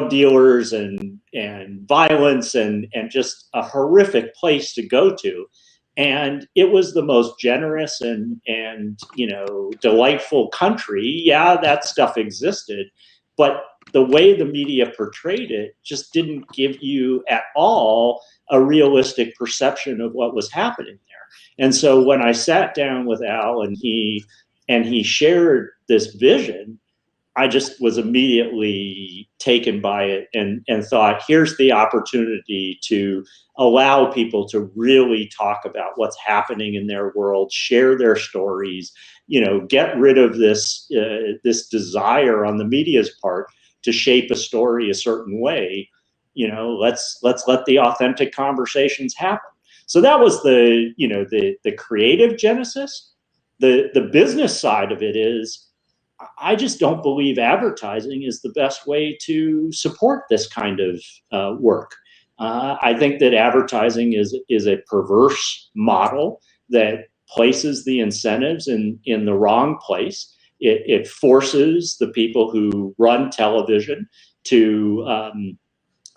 drug dealers and violence and just a horrific place to go to. And it was the most generous and delightful country. Yeah, that stuff existed, but the way the media portrayed it just didn't give you at all a realistic perception of what was happening there. And so when I sat down with Al and he shared this vision, I just was immediately taken by it and thought, here's the opportunity to allow people to really talk about what's happening in their world, share their stories, get rid of this desire on the media's part to shape a story a certain way. Let's let the authentic conversations happen. So that was the creative genesis. The business side of it is, I just don't believe advertising is the best way to support this kind of work. I think that advertising is a perverse model that places the incentives in the wrong place. It forces the people who run television to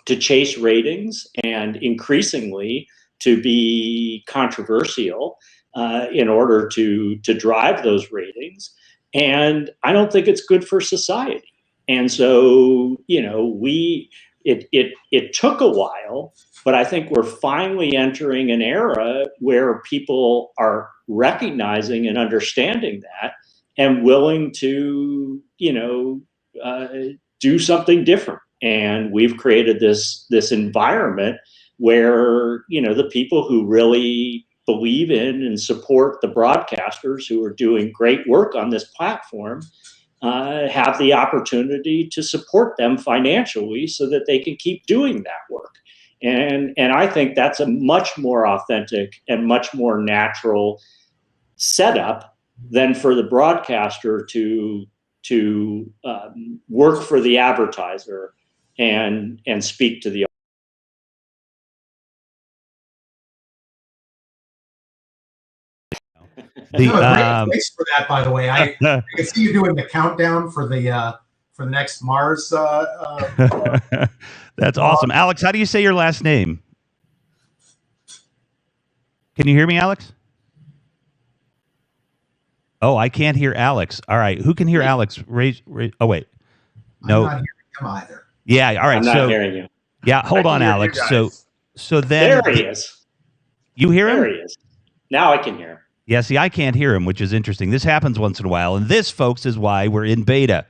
chase ratings and increasingly to be controversial in order to drive those ratings. And I don't think it's good for society. And so, it took a while, but I think we're finally entering an era where people are recognizing and understanding that and willing to, do something different. And we've created this environment where, the people who really believe in and support the broadcasters who are doing great work on this platform have the opportunity to support them financially so that they can keep doing that work. And I think that's a much more authentic and much more natural setup than for the broadcaster to work for the advertiser and speak to the Great place for that, by the way. I can see you doing the countdown for the next Mars. That's awesome, Alex. How do you say your last name? Can you hear me, Alex? Oh, I can't hear Alex. All right, who can hear Alex? Raise. Oh, wait. No. I'm not hearing him either. Yeah. All right. I'm not hearing you. Yeah. Hold on, Alex. So then there he is. You hear him? There he is. Now I can hear him. Yeah, see, I can't hear him, which is interesting. This happens once in a while. And this, folks, is why we're in beta.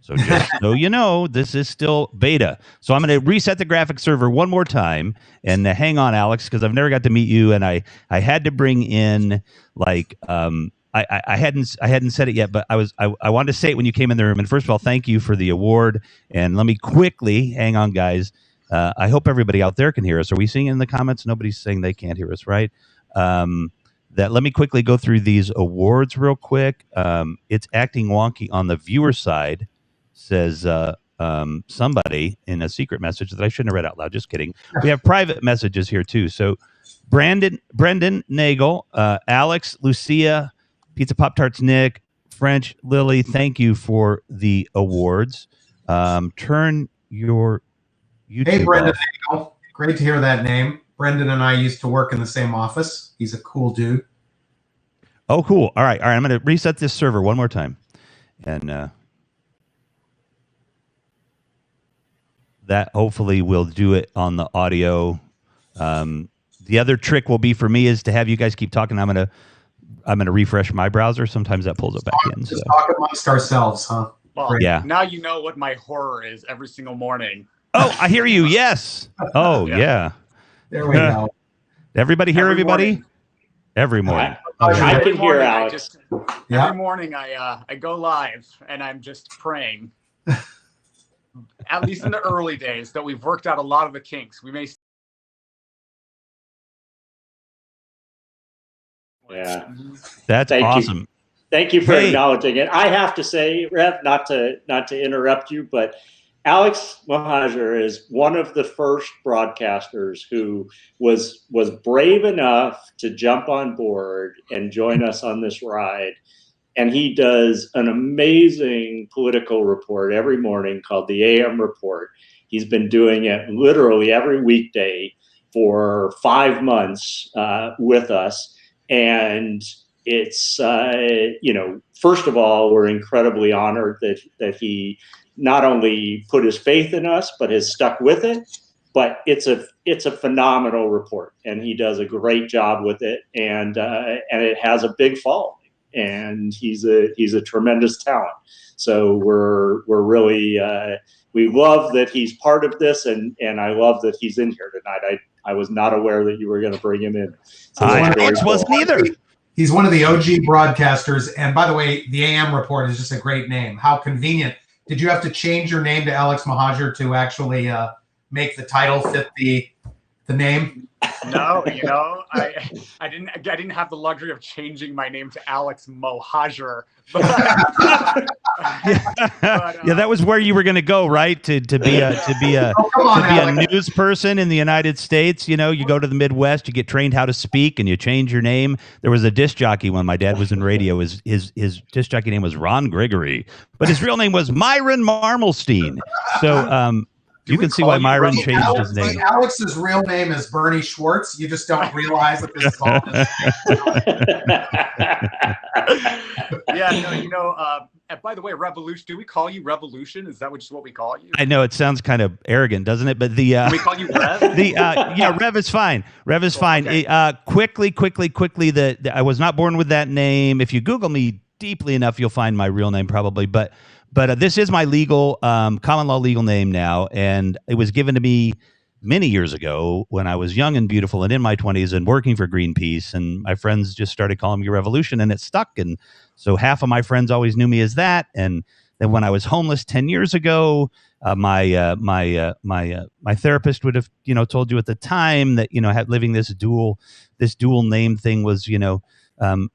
So just so you know, this is still beta. So I'm going to reset the graphic server one more time. And hang on, Alex, because I've never got to meet you. And I had to bring in, like, I hadn't said it yet, but I wanted to say it when you came in the room. And first of all, thank you for the award. And let me quickly, hang on, guys. I hope everybody out there can hear us. Are we seeing in the comments? Nobody's saying they can't hear us, right? Let me quickly go through these awards real quick. It's acting wonky on the viewer side, says somebody in a secret message that I shouldn't have read out loud. Just kidding. We have private messages here too. So Brendan Nagel, Alex, Lucia, Pizza Pop Tarts, Nick, French, Lily, thank you for the awards. Turn your YouTube Hey, Brendan off. Nagel. Great to hear that name. Brendan and I used to work in the same office. He's a cool dude. Oh, cool. All right. I'm going to reset this server one more time. And that hopefully will do it on the audio. The other trick will be for me is to have you guys keep talking. I'm going to refresh my browser. Sometimes that pulls it back in. Just talk amongst ourselves, huh? Well, yeah. Now you know what my horror is every single morning. Oh, I hear you. Yes. Oh, yeah. There we go. Everybody hear everybody? Morning. Every morning. I can hear Alex. Every morning I go live and I'm just praying. At least in the early days that we've worked out a lot of the kinks. We may. Yeah. That's awesome. Thank you for acknowledging it. I have to say, Rev, not to interrupt you, but Alex Mohajer is one of the first broadcasters who was brave enough to jump on board and join us on this ride. And he does an amazing political report every morning called the AM Report. He's been doing it literally every weekday for 5 months with us. And it's, first of all, we're incredibly honored that he not only put his faith in us, but has stuck with it. But it's a phenomenal report, and he does a great job with it, and it has a big following, and he's a tremendous talent. So we're really we love that he's part of this, and I love that he's in here tonight. I was not aware that you were going to bring him in. So Alex wasn't either. He's one of the OG broadcasters, and by the way, the AM report is just a great name. How convenient! Did you have to change your name to Alex Mahajer to actually make the title fit the name? No, I didn't have the luxury of changing my name to Alex Mohajer. Yeah, that was where you were going to go, right? To be a news person in the United States. You go to the Midwest, you get trained how to speak, and you change your name. There was a disc jockey when my dad was in radio. His disc jockey name was Ron Gregory, but his real name was Myron Marmelstein. So you can see why Myron changed his name. Alex's real name is Bernie Schwartz. You just don't realize that this is all. Yeah, by the way, Revolution. Do we call you Revolution? Is that what we call you? I know it sounds kind of arrogant, doesn't it? But Can we call you Rev? Rev is fine. Rev is fine. Okay. Quickly. I was not born with that name. If you Google me deeply enough, you'll find my real name probably. But this is my legal, common law legal name now, and it was given to me many years ago when I was young and beautiful and in my 20s and working for Greenpeace, and my friends just started calling me Revolution, and it stuck. And so half of my friends always knew me as that. And then when I was homeless 10 years ago, my therapist would have told you at the time that living this dual name thing was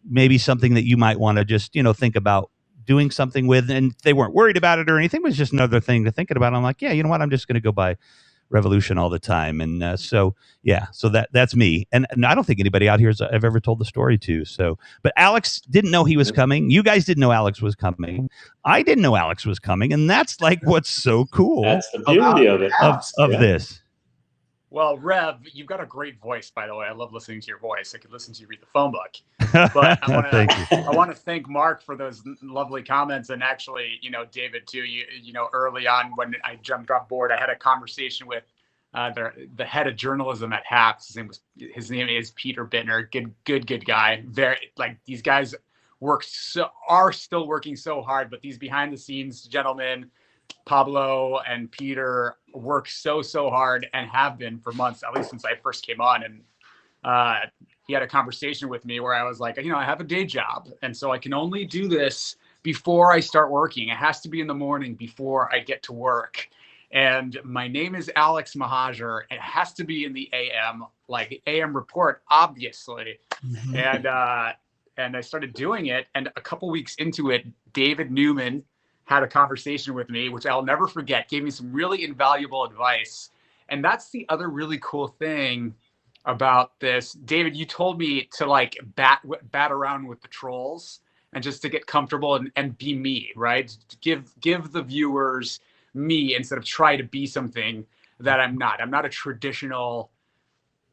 maybe something that you might want to just think about doing something with, and they weren't worried about it or anything. It was just another thing to think about. I'm like, yeah, you know what? I'm just going to go by Revolution all the time. And so that's me. And I don't think anybody out here I've ever told the story to. So, but Alex didn't know he was coming. You guys didn't know Alex was coming. I didn't know Alex was coming. And that's like, what's so cool. That's the beauty of it. Of this. Well, Rev, you've got a great voice, by the way. I love listening to your voice. I could listen to you read the phone book. But I want to thank Mark for those lovely comments, and actually, David too. Early on when I jumped on board, I had a conversation with the head of journalism at Happs. His name is Peter Bittner. Good guy. Very these guys are still working so hard, but these behind the scenes gentlemen, Pablo and Peter, work so hard and have been for months, at least since I first came on. And he had a conversation with me where I was like, I have a day job, and so I can only do this before I start working. It has to be in the morning before I get to work. And my name is Alex Mahajer. It has to be in the AM, like AM report, obviously. Mm-hmm. And I started doing it, and a couple weeks into it, David Newman had a conversation with me, which I'll never forget, gave me some really invaluable advice. And that's the other really cool thing about this. David, you told me to bat around with the trolls and just to get comfortable and be me, right? To give the viewers me instead of try to be something that I'm not. I'm not a traditional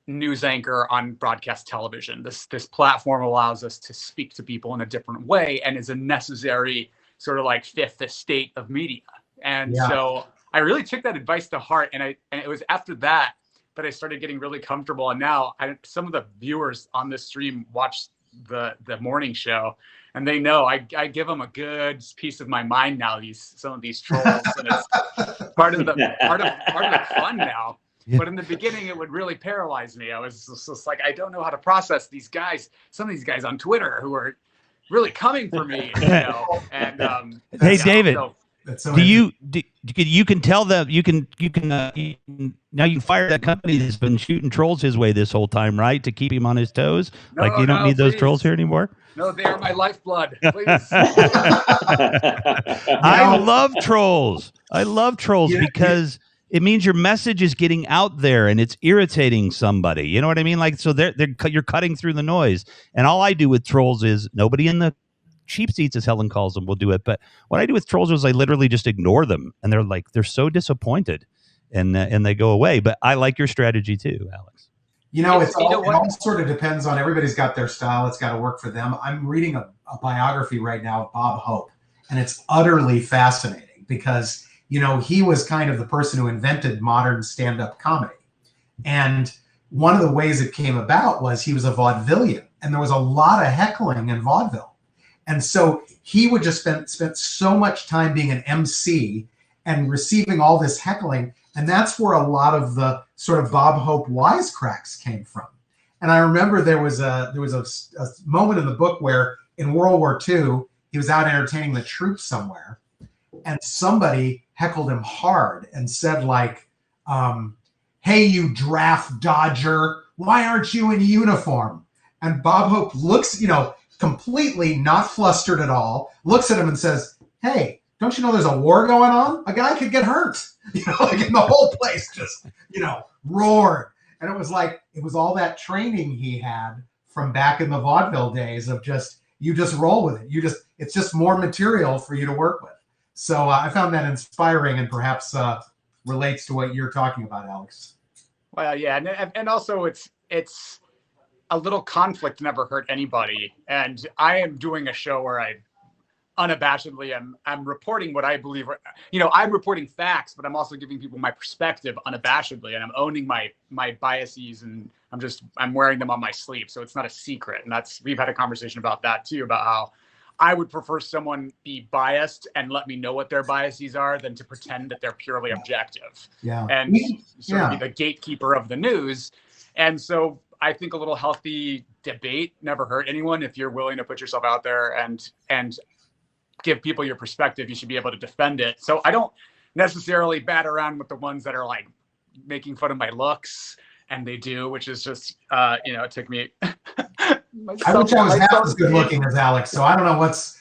news anchor on broadcast television. This platform allows us to speak to people in a different way and is a necessary sort of fifth estate of media. And so I really took that advice to heart. And it was after that I started getting really comfortable. And now some of the viewers on this stream watch the morning show, and they know I give them a good piece of my mind now, some of these trolls. And it's part of the fun now. Yeah. But in the beginning, it would really paralyze me. I was just like, I don't know how to process these guys, some of these guys on Twitter who are really coming for me, And hey, David, so you can tell them you can now you fire that company that's been shooting trolls his way this whole time, right? To keep him on his toes. You don't need those trolls here anymore. No, they are my lifeblood. Please. I love trolls. Because it means your message is getting out there and it's irritating somebody. You know what I mean? So you're cutting through the noise. And all I do with trolls is nobody in the cheap seats, as Helen calls them, will do it. But what I do with trolls is I literally just ignore them. And they're so disappointed. and they go away. But I like your strategy too, Alex. It all sort of depends on, everybody's got their style. It's got to work for them. I'm reading a biography right now of Bob Hope, and it's utterly fascinating because, he was kind of the person who invented modern stand-up comedy. And one of the ways it came about was he was a vaudevillian, and there was a lot of heckling in vaudeville. And so he would just spent so much time being an MC and receiving all this heckling. And that's where a lot of the sort of Bob Hope wisecracks came from. And I remember there was a moment in the book where in World War II, he was out entertaining the troops somewhere, and somebody heckled him hard and said, like, hey, you draft dodger, why aren't you in uniform? And Bob Hope looks, completely not flustered at all, looks at him and says, hey, don't you know there's a war going on? A guy could get hurt. And the whole place just, roared. And it was all that training he had from back in the vaudeville days of you just roll with it. It's just more material for you to work with. So I found that inspiring, and perhaps relates to what you're talking about, Alex. Well, yeah. And also it's a little conflict never hurt anybody. And I am doing a show where I unabashedly I'm reporting what I believe, I'm reporting facts, but I'm also giving people my perspective unabashedly, and I'm owning my biases, and I'm wearing them on my sleeve. So it's not a secret. And we've had a conversation about that too, about how I would prefer someone be biased and let me know what their biases are than to pretend that they're purely objective. Yeah. And sort of be the gatekeeper of the news. And so I think a little healthy debate never hurt anyone. If you're willing to put yourself out there and give people your perspective, you should be able to defend it. So I don't necessarily bat around with the ones that are like making fun of my looks, and they do, which is just, it took me. I wish I was half as good looking as Alex, so I don't know that's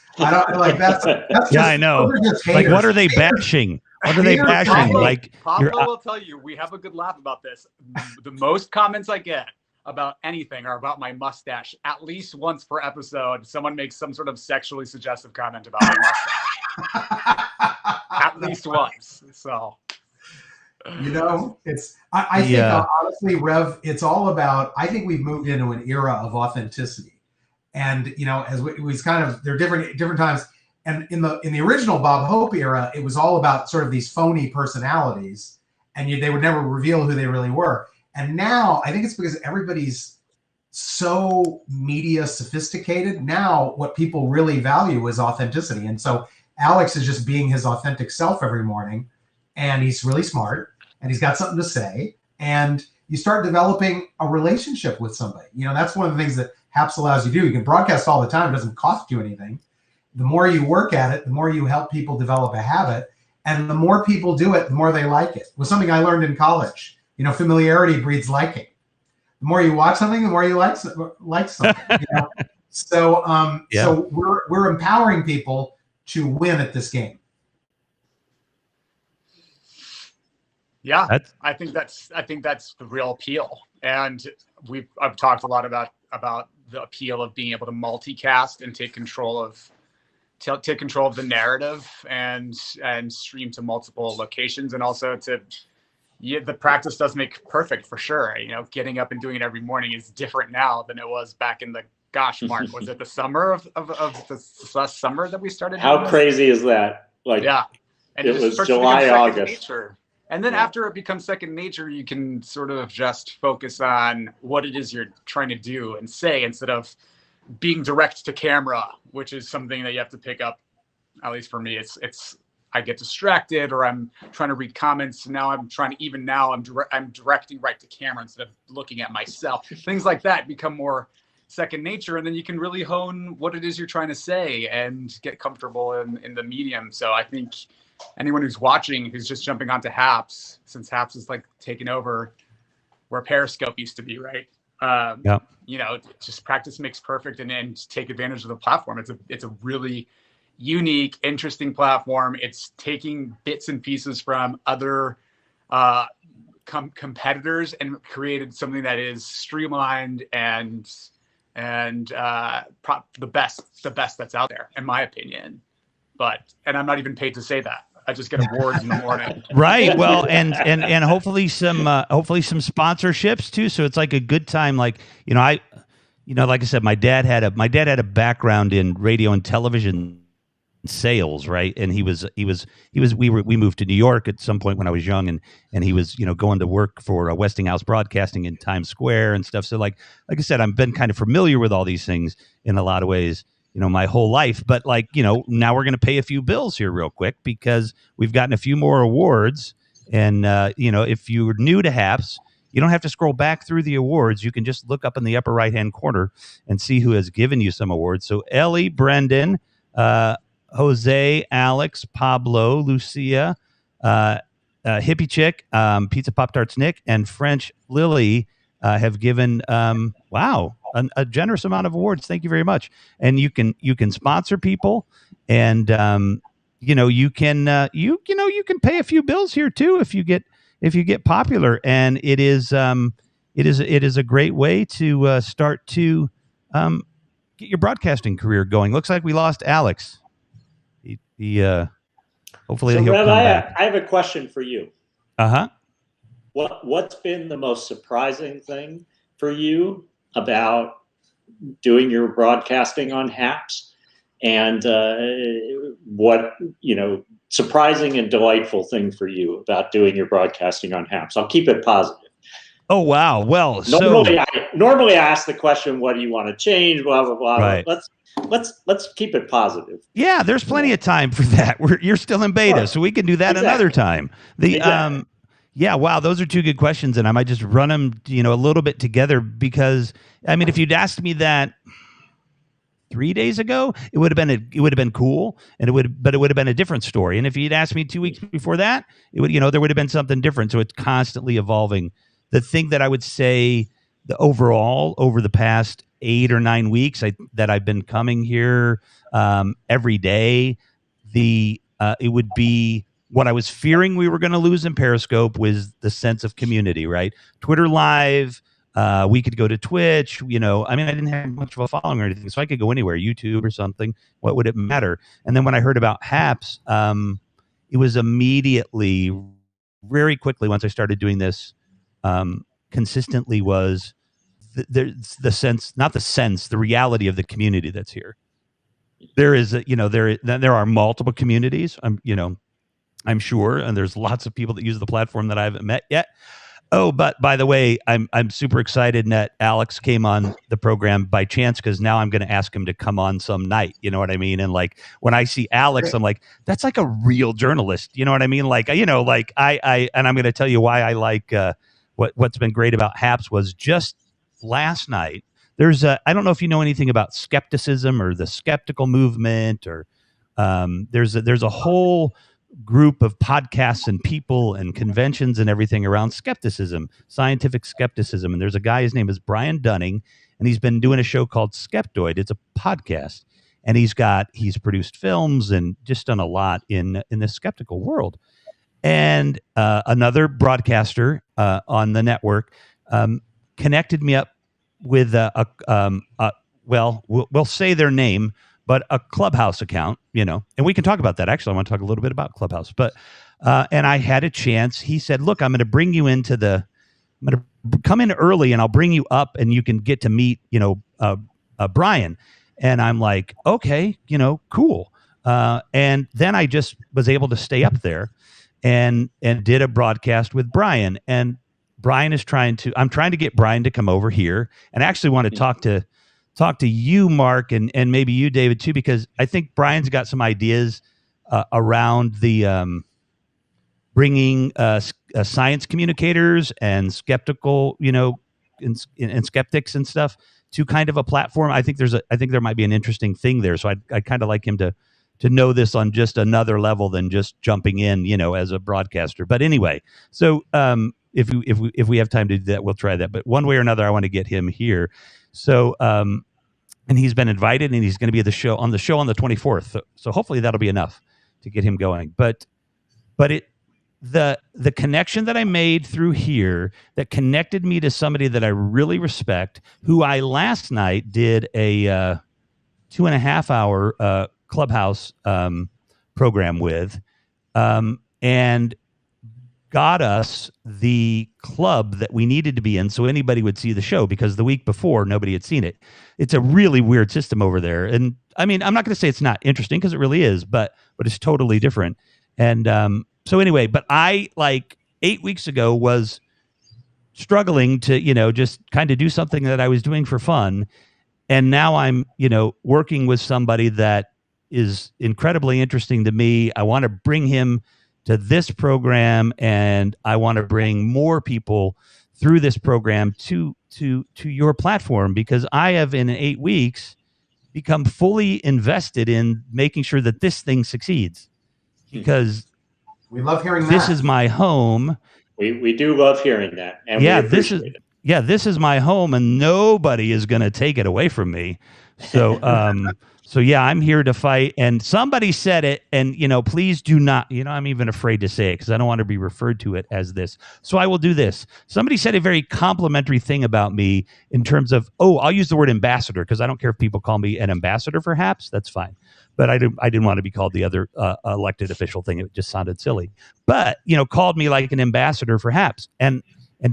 yeah, I know. Like, what are they bashing? What are they bashing? Pablo will tell you, we have a good laugh about this. The most comments I get about anything are about my mustache. At least once per episode, someone makes some sort of sexually suggestive comment about my mustache. At least once. So, I think honestly, Rev, it's all about, I think we've moved into an era of authenticity. And, as it was kind of, there are different times. And in the original Bob Hope era, it was all about sort of these phony personalities, and they would never reveal who they really were. And now I think it's because everybody's so media sophisticated. Now what people really value is authenticity. And so Alex is just being his authentic self every morning, and he's really smart, and he's got something to say, and you start developing a relationship with somebody. That's one of the things that Happs allows you to do. You can broadcast all the time. It doesn't cost you anything. The more you work at it, the more you help people develop a habit, and the more people do it, the more they like it. It was something I learned in college. Familiarity breeds liking. The more you watch something, the more you like something. So we're empowering people to win at this game. Yeah, I think that's the real appeal. And I've talked a lot about the appeal of being able to multicast and take control of the narrative and stream to multiple locations, and also the practice does make perfect for sure. Getting up and doing it every morning is different now than it was back in the, Mark, was it the summer of the last summer that we started? How crazy is that? Yeah. And it was July, August. And then after it becomes second nature, you can sort of just focus on what it is you're trying to do and say, instead of being direct to camera, which is something that you have to pick up. At least for me, it's I get distracted, or I'm trying to read comments. Now I'm directing right to camera instead of looking at myself. Things like that become more second nature, and then you can really hone what it is you're trying to say and get comfortable in the medium. So I think anyone who's watching, who's just jumping onto Happs, since Happs is like taking over where Periscope used to be, right? Just practice makes perfect, and take advantage of the platform. It's a really unique, interesting platform. It's taking bits and pieces from other competitors and created something that is streamlined and the best that's out there, in my opinion. And I'm not even paid to say that. I just get awards in the morning. Right. Well, and hopefully some sponsorships too. So it's like a good time. Like, like I said, my dad had a background in radio and television sales, right? And we moved to New York at some point when I was young, and he was going to work for Westinghouse Broadcasting in Times Square and stuff. So like I said, I've been kind of familiar with all these things in a lot of ways, my whole life. But now we're going to pay a few bills here real quick because we've gotten a few more awards. And if you're new to Happs, you don't have to scroll back through the awards. You can just look up in the upper right hand corner and see who has given you some awards. So Ellie, Brendan, Jose, Alex, Pablo, Lucia, Hippie Chick, Pizza Pop Tarts Nick, and French Lily have given a generous amount of awards. Thank you very much. And you can sponsor people, and you can pay a few bills here too if you get popular. And it is a great way to start to get your broadcasting career going. Looks like we lost Alex. He hopefully so he'll Rev, come back. I have a question for you. Uh-huh. What's been the most surprising thing for you about doing your broadcasting on Happs, and what surprising and delightful thing for you about doing your broadcasting on Happs? I'll keep it positive. Oh wow! Well, normally I ask the question, "What do you want to change?" Blah blah blah. Right. Let's keep it positive. Yeah, there's plenty of time for that. You're still in beta, so we can do that another time. Yeah, wow, those are two good questions, and I might just run them, a little bit together because if you'd asked me that 3 days ago, it would have been cool, and it would have been a different story. And if you'd asked me 2 weeks before that, it would there would have been something different. So it's constantly evolving. The thing that I would say, the overall over the past 8 or 9 weeks that I've been coming here every day, it would be what I was fearing we were going to lose in Periscope was the sense of community, right? Twitter Live, we could go to Twitch, I didn't have much of a following or anything, so I could go anywhere, YouTube or something. What would it matter? And then when I heard about Happs, it was immediately, very quickly, once I started doing this consistently, was the sense, not the sense, the reality of the community that's here. There is, there are multiple communities. I'm sure, and there's lots of people that use the platform that I haven't met yet. Oh, but by the way, I'm super excited that Alex came on the program by chance, because now I'm going to ask him to come on some night. You know what I mean? And like when I see Alex, I'm like, that's like a real journalist. You know what I mean? Like and I'm going to tell you why I like what's been great about Happs was just last night. There's I don't know if you know anything about skepticism or the skeptical movement, or there's a whole group of podcasts and people and conventions and everything around skepticism, scientific skepticism. And there's a guy, his name is Brian Dunning, and he's been doing a show called Skeptoid. It's a podcast, and he's produced films and just done a lot in the skeptical world. And another broadcaster on the network connected me up with we'll say their name, but a Clubhouse account, and we can talk about that. Actually, I want to talk a little bit about Clubhouse, but and I had a chance. He said, look, I'm going to bring you I'm going to come in early and I'll bring you up and you can get to meet, Brian. And I'm like, okay, cool. And then I just was able to stay up there and did a broadcast with Brian. And Brian I'm trying to get Brian to come over here, and I actually want to talk to you, Mark, and maybe you, David, too, because I think Brian's got some ideas around the bringing science communicators and skeptical, and skeptics and stuff to kind of a platform. I think there might be an interesting thing there. So I kind of like him to know this on just another level than just jumping in, as a broadcaster. But anyway, so if we have time to do that, we'll try that. But one way or another, I want to get him here. So, and he's been invited, and he's going to be at the show on the 24th. So hopefully that'll be enough to get him going. But the connection that I made through here that connected me to somebody that I really respect, who I last night did a 2.5 hour Clubhouse program with. and got us the club that we needed to be in so anybody would see the show, because the week before nobody had seen it. It's a really weird system over there. And I mean, I'm not going to say it's not interesting, because it really is, but it's totally different. And so anyway, but I, like 8 weeks ago, was struggling to, just kind of do something that I was doing for fun. And now I'm, working with somebody that is incredibly interesting to me. I want to bring him to this program, and I want to bring more people through this program to your platform, because I have, in 8 weeks, become fully invested in making sure that this thing succeeds, because we love hearing that. This is my home. We do love hearing that, and we appreciate it. Yeah, this is my home, and nobody is going to take it away from me. So, so yeah, I'm here to fight. And somebody said it, and please do not. I'm even afraid to say it because I don't want to be referred to it as this. So I will do this. Somebody said a very complimentary thing about me in terms of, I'll use the word ambassador, because I don't care if people call me an ambassador for Happs. That's fine. But I didn't want to be called the other elected official thing. It just sounded silly. But called me like an ambassador for Happs, and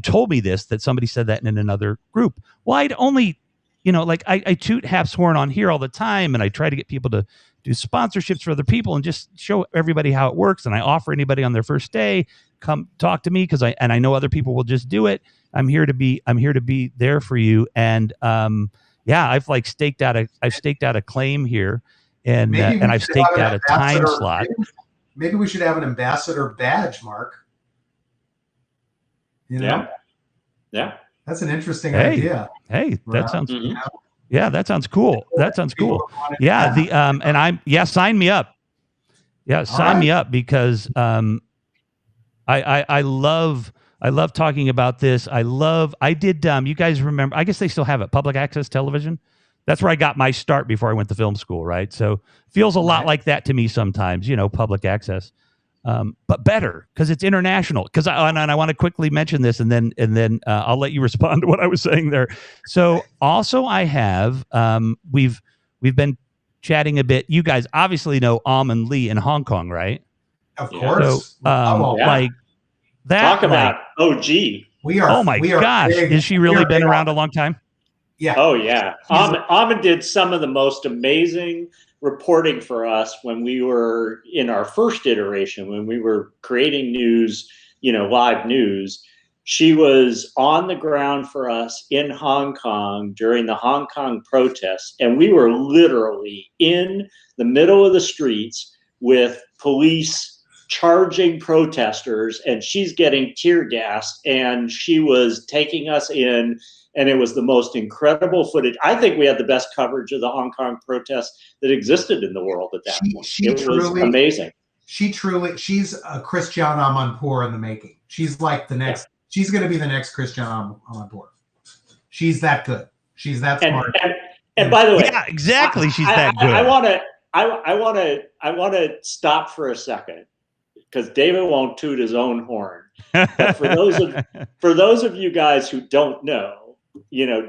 told me that somebody said that in another group. Well, I'd only, I toot Happs horn on here all the time, and I try to get people to do sponsorships for other people and just show everybody how it works. And I offer anybody on their first day, come talk to me, because I know other people will just do it. I'm here to be there for you. And I've staked out a claim here, and I've staked out a time slot. Maybe we should have an ambassador badge, Mark. Yeah. That's an interesting idea. Hey, that sounds that sounds cool. That sounds cool. Yeah, sign me up. Yeah, sign me up, because I love talking about this. I did you guys remember, I guess they still have it, public access television. That's where I got my start before I went to film school, right? So feels a lot like that to me sometimes, public access. But better, because it's international. Because I want to quickly mention this, and then I'll let you respond to what I was saying there. So also, I have we've been chatting a bit. You guys obviously know Almond Lee in Hong Kong, right? Of course. So like that. Talk about OG. We are. Oh my gosh! Big, has she really been around a long time? Yeah. Oh yeah. Almond did some of the most amazing reporting for us when we were in our first iteration, when we were creating news, live news. She was on the ground for us in Hong Kong during the Hong Kong protests, and we were literally in the middle of the streets with police charging protesters, and she's getting tear gassed, and she was taking us in. And it was the most incredible footage. I think we had the best coverage of the Hong Kong protests that existed in the world at that point. It was amazing. She's a Christiane Amanpour in the making. She's like the next. She's going to be the next Christiane Amanpour. She's that good. She's that smart. And by the way, yeah, exactly. She's that good. I want to stop for a second, because David won't toot his own horn. But for those of you guys who don't know,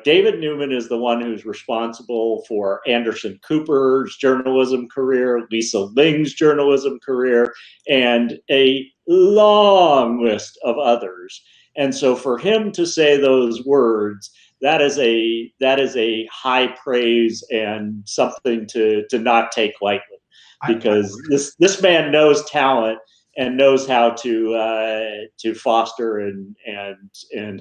David Newman is the one who's responsible for Anderson Cooper's journalism career, Lisa Ling's journalism career, and a long list of others. And so for him to say those words, that is a high praise and something to not take lightly, because this man knows talent and knows how to foster and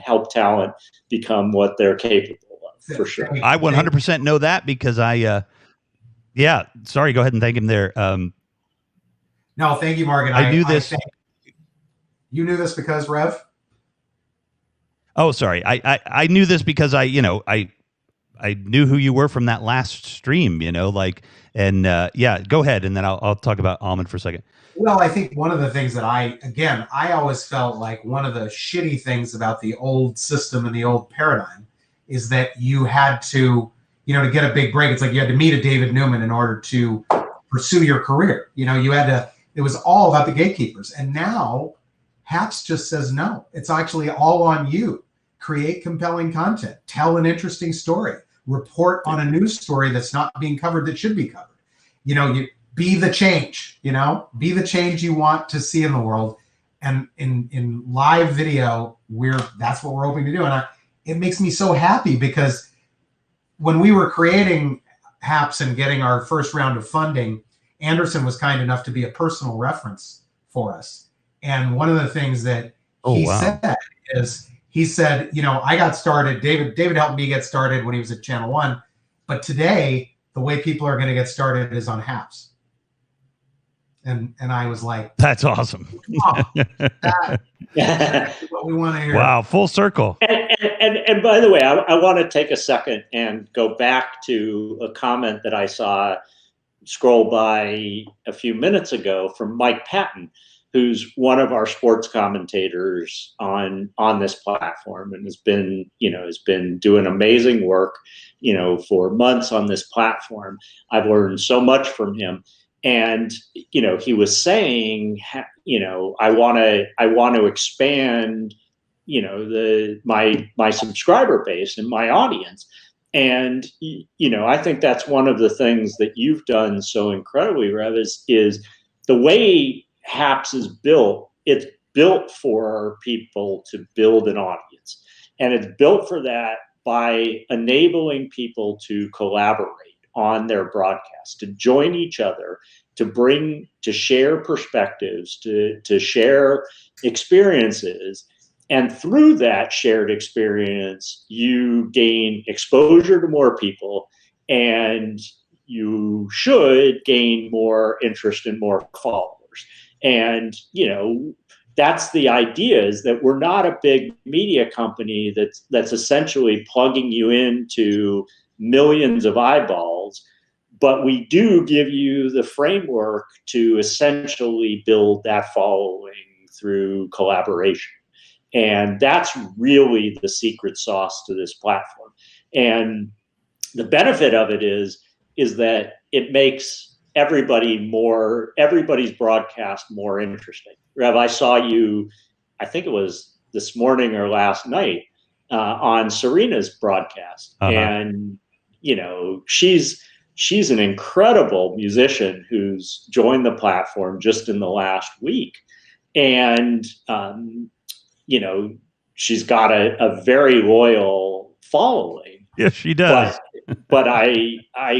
help talent become what they're capable of, for sure. I 100% know that, because sorry, go ahead and thank him there. No, thank you, Morgan. I knew this. You knew this because Rev? Oh, sorry. I knew this because I knew who you were from that last stream, go ahead. And then I'll talk about Almond for a second. Well, I think one of the things that I always felt like one of the shitty things about the old system and the old paradigm is that you had to, to get a big break, it's like you had to meet a David Newman in order to pursue your career. It was all about the gatekeepers. And now Happs just says, no, it's actually all on you. Create compelling content, tell an interesting story, report on a news story that's not being covered that should be covered. be the change, be the change you want to see in the world. And in live video, that's what we're hoping to do. And it makes me so happy, because when we were creating Happs and getting our first round of funding, Anderson was kind enough to be a personal reference for us. And one of the things that said is, he said, I got started, David helped me get started when he was at Channel 1, but today the way people are going to get started is on Happs. And I was like, that's awesome. That's what we want to hear. Wow, full circle. And by the way, I want to take a second and go back to a comment that I saw scroll by a few minutes ago from Mike Patton, who's one of our sports commentators on this platform, and has been doing amazing work, for months on this platform. I've learned so much from him. And, he was saying, I want to expand, my subscriber base and my audience. And, I think that's one of the things that you've done so incredibly, Rev, is the way Happs is built. It's built for people to build an audience. And it's built for that by enabling people to collaborate on their broadcast, to join each other, to share perspectives, to share experiences. And through that shared experience, you gain exposure to more people, and you should gain more interest and more followers. And, that's the idea, is that we're not a big media company that's essentially plugging you into millions of eyeballs, but we do give you the framework to essentially build that following through collaboration. And that's really the secret sauce to this platform. And the benefit of it is that it makes everybody's broadcast more interesting. Rev, I saw you, I think it was this morning or last night, on Serena's broadcast. Uh-huh. And, she's an incredible musician who's joined the platform just in the last week. And, she's got a very loyal following. Yes, she does. But I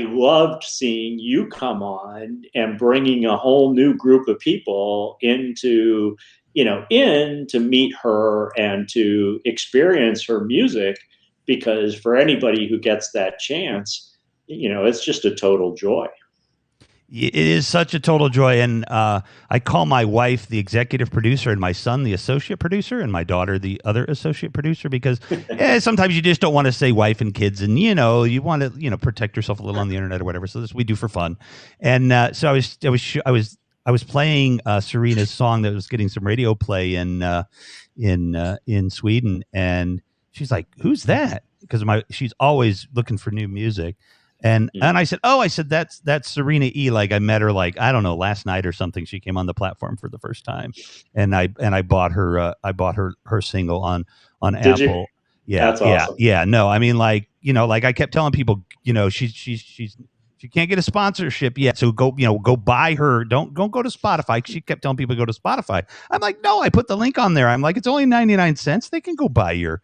loved seeing you come on and bringing a whole new group of people in to meet her and to experience her music, because for anybody who gets that chance, it's just a total joy. It is such a total joy. And I call my wife the executive producer, and my son the associate producer, and my daughter the other associate producer, because sometimes you just don't want to say wife and kids, and you want to protect yourself a little on the internet or whatever. So this we do for fun. And so I was playing Serena's song that was getting some radio play in Sweden, and she's like, "Who's that?" Because she's always looking for new music. And I said, that's Serena E. Like, I met her, I don't know, last night or something. She came on the platform for the first time, and I bought her her single on Did Apple. You? Yeah, that's awesome. Yeah. No, I mean, I kept telling people, she can't get a sponsorship yet, so go buy her. Don't go to Spotify. She kept telling people to go to Spotify. I'm like, no, I put the link on there. I'm like, it's only 99 cents. They can go buy your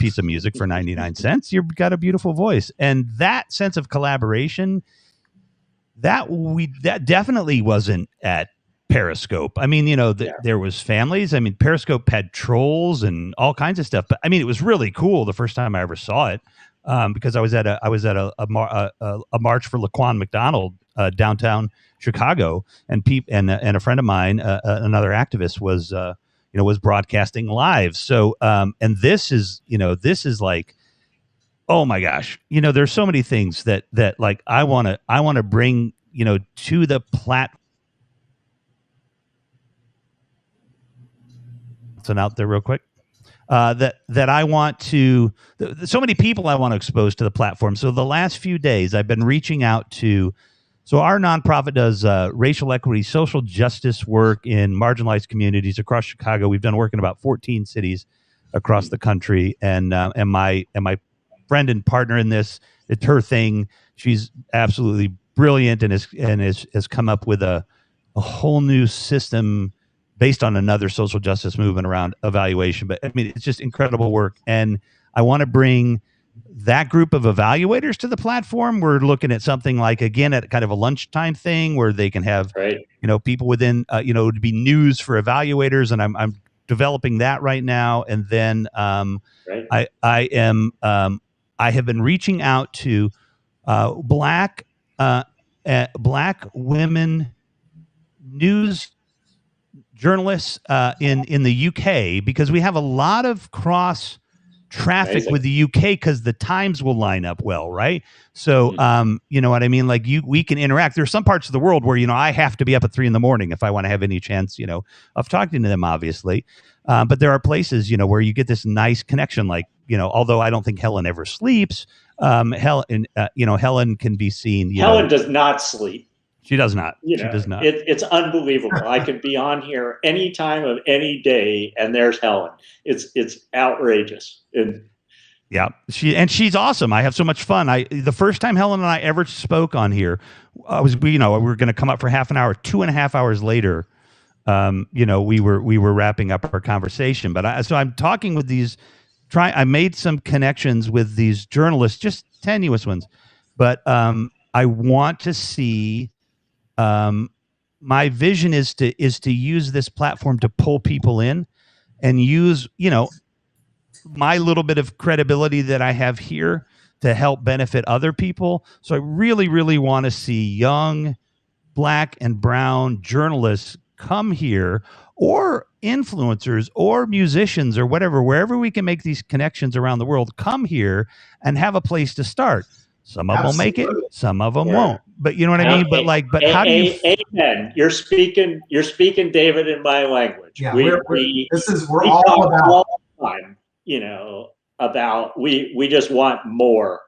piece of music for 99 cents. You've got a beautiful voice. And that sense of collaboration, that definitely wasn't at Periscope. I mean, there was families. I mean, Periscope had trolls and all kinds of stuff. But I mean, it was really cool the first time I ever saw it, because I was at a march for Laquan McDonald downtown Chicago, and a friend of mine, another activist, was broadcasting live. So, and this is like, oh my gosh, there's so many things that like I want to bring, to the platform. So out there real quick, that I want to, so many people I want to expose to the platform. So the last few days I've been reaching out to, so our nonprofit does racial equity, social justice work in marginalized communities across Chicago. We've done work in about 14 cities across the country. And my friend and partner in this, it's her thing. She's absolutely brilliant and has come up with a whole new system based on another social justice movement around evaluation. But I mean, it's just incredible work. And I want to bring that group of evaluators to the platform. We're looking at something like, again, at kind of a lunchtime thing where they can have, people within, to be news for evaluators. And I'm developing that right now. And then I have been reaching out to black women news journalists in the UK, because we have a lot of cross traffic with the UK because the times will line up well, right? So you know what I mean? Like we can interact. There's some parts of the world where I have to be up at 3 a.m. if I want to have any chance of talking to them, obviously. But there are places where you get this nice connection, like although I don't think Helen ever sleeps, Helen can be seen. Helen does not sleep. She does not. She does not. It's unbelievable. I could be on here any time of any day, and there's Helen. It's outrageous. Yeah, she's awesome. I have so much fun. The first time Helen and I ever spoke on here, we were going to come up for half an hour. 2.5 hours later, we were wrapping up our conversation. But so I'm talking with these. I made some connections with these journalists, just tenuous ones, but I want to see. My vision is to use this platform to pull people in and use, my little bit of credibility that I have here to help benefit other people. So I really, really want to see young Black and brown journalists come here, or influencers or musicians or whatever, wherever we can make these connections around the world, come here and have a place to start. Some of them will make it, some of them won't. But you know what I mean? But how do you? Amen. You're speaking, David, in my language. Yeah, we're all about all the time, about we just want more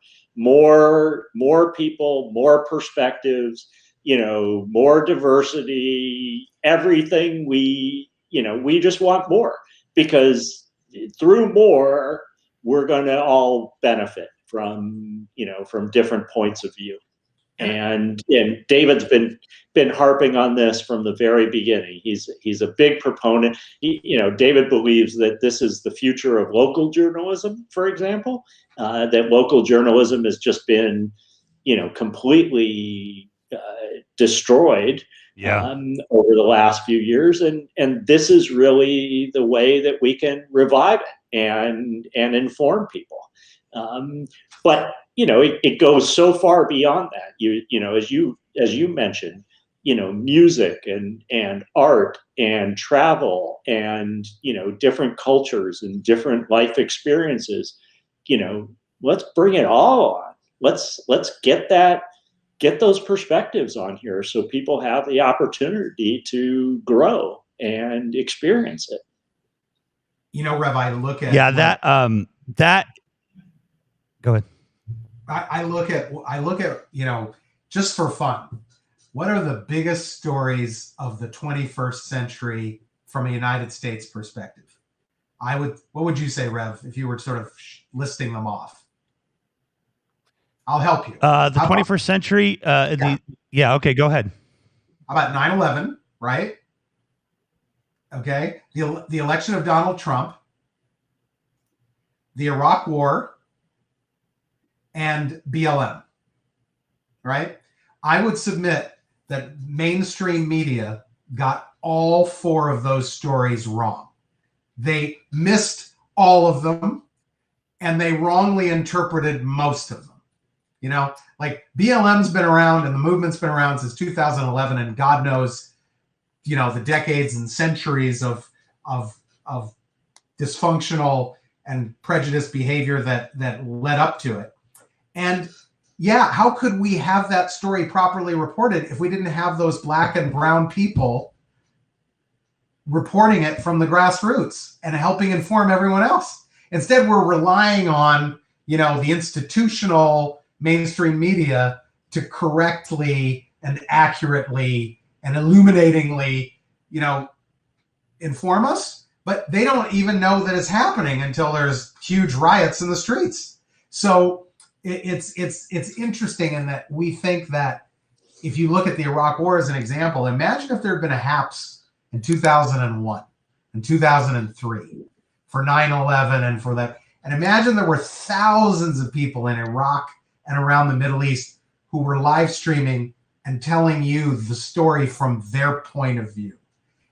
people, more perspectives, more diversity, everything. We just want more, because through more, we're going to all benefit from different points of view. And David's been harping on this from the very beginning. He's a big proponent. David believes that this is the future of local journalism, for example, that local journalism has just been, completely destroyed over the last few years. And this is really the way that we can revive it and inform people. But it goes so far beyond that. As you mentioned, music and art and travel and different cultures and different life experiences. Let's bring it all on. Let's get those perspectives on here so people have the opportunity to grow and experience it. Rev, I look at that. Go ahead. I look at just for fun, what are the biggest stories of the 21st century from a United States perspective? What would you say, Rev, if you were sort of listing them off? I'll help you. The 21st century. Okay, go ahead. How about 9/11, right? Okay. The election of Donald Trump, the Iraq War, and BLM, right? I would submit that mainstream media got all 4 of those stories wrong. They missed all of them, and they wrongly interpreted most of them. Like BLM's been around and the movement's been around since 2011, and God knows, the decades and centuries of dysfunctional and prejudiced behavior that led up to it. And how could we have that story properly reported if we didn't have those Black and brown people reporting it from the grassroots and helping inform everyone else? Instead, we're relying on, the institutional mainstream media to correctly and accurately and illuminatingly, inform us, but they don't even know that it's happening until there's huge riots in the streets. So it's interesting in that we think that if you look at the Iraq War as an example, imagine if there had been a Happs in 2001 and 2003 for 9/11 and for that. And imagine there were thousands of people in Iraq and around the Middle East who were live streaming and telling you the story from their point of view.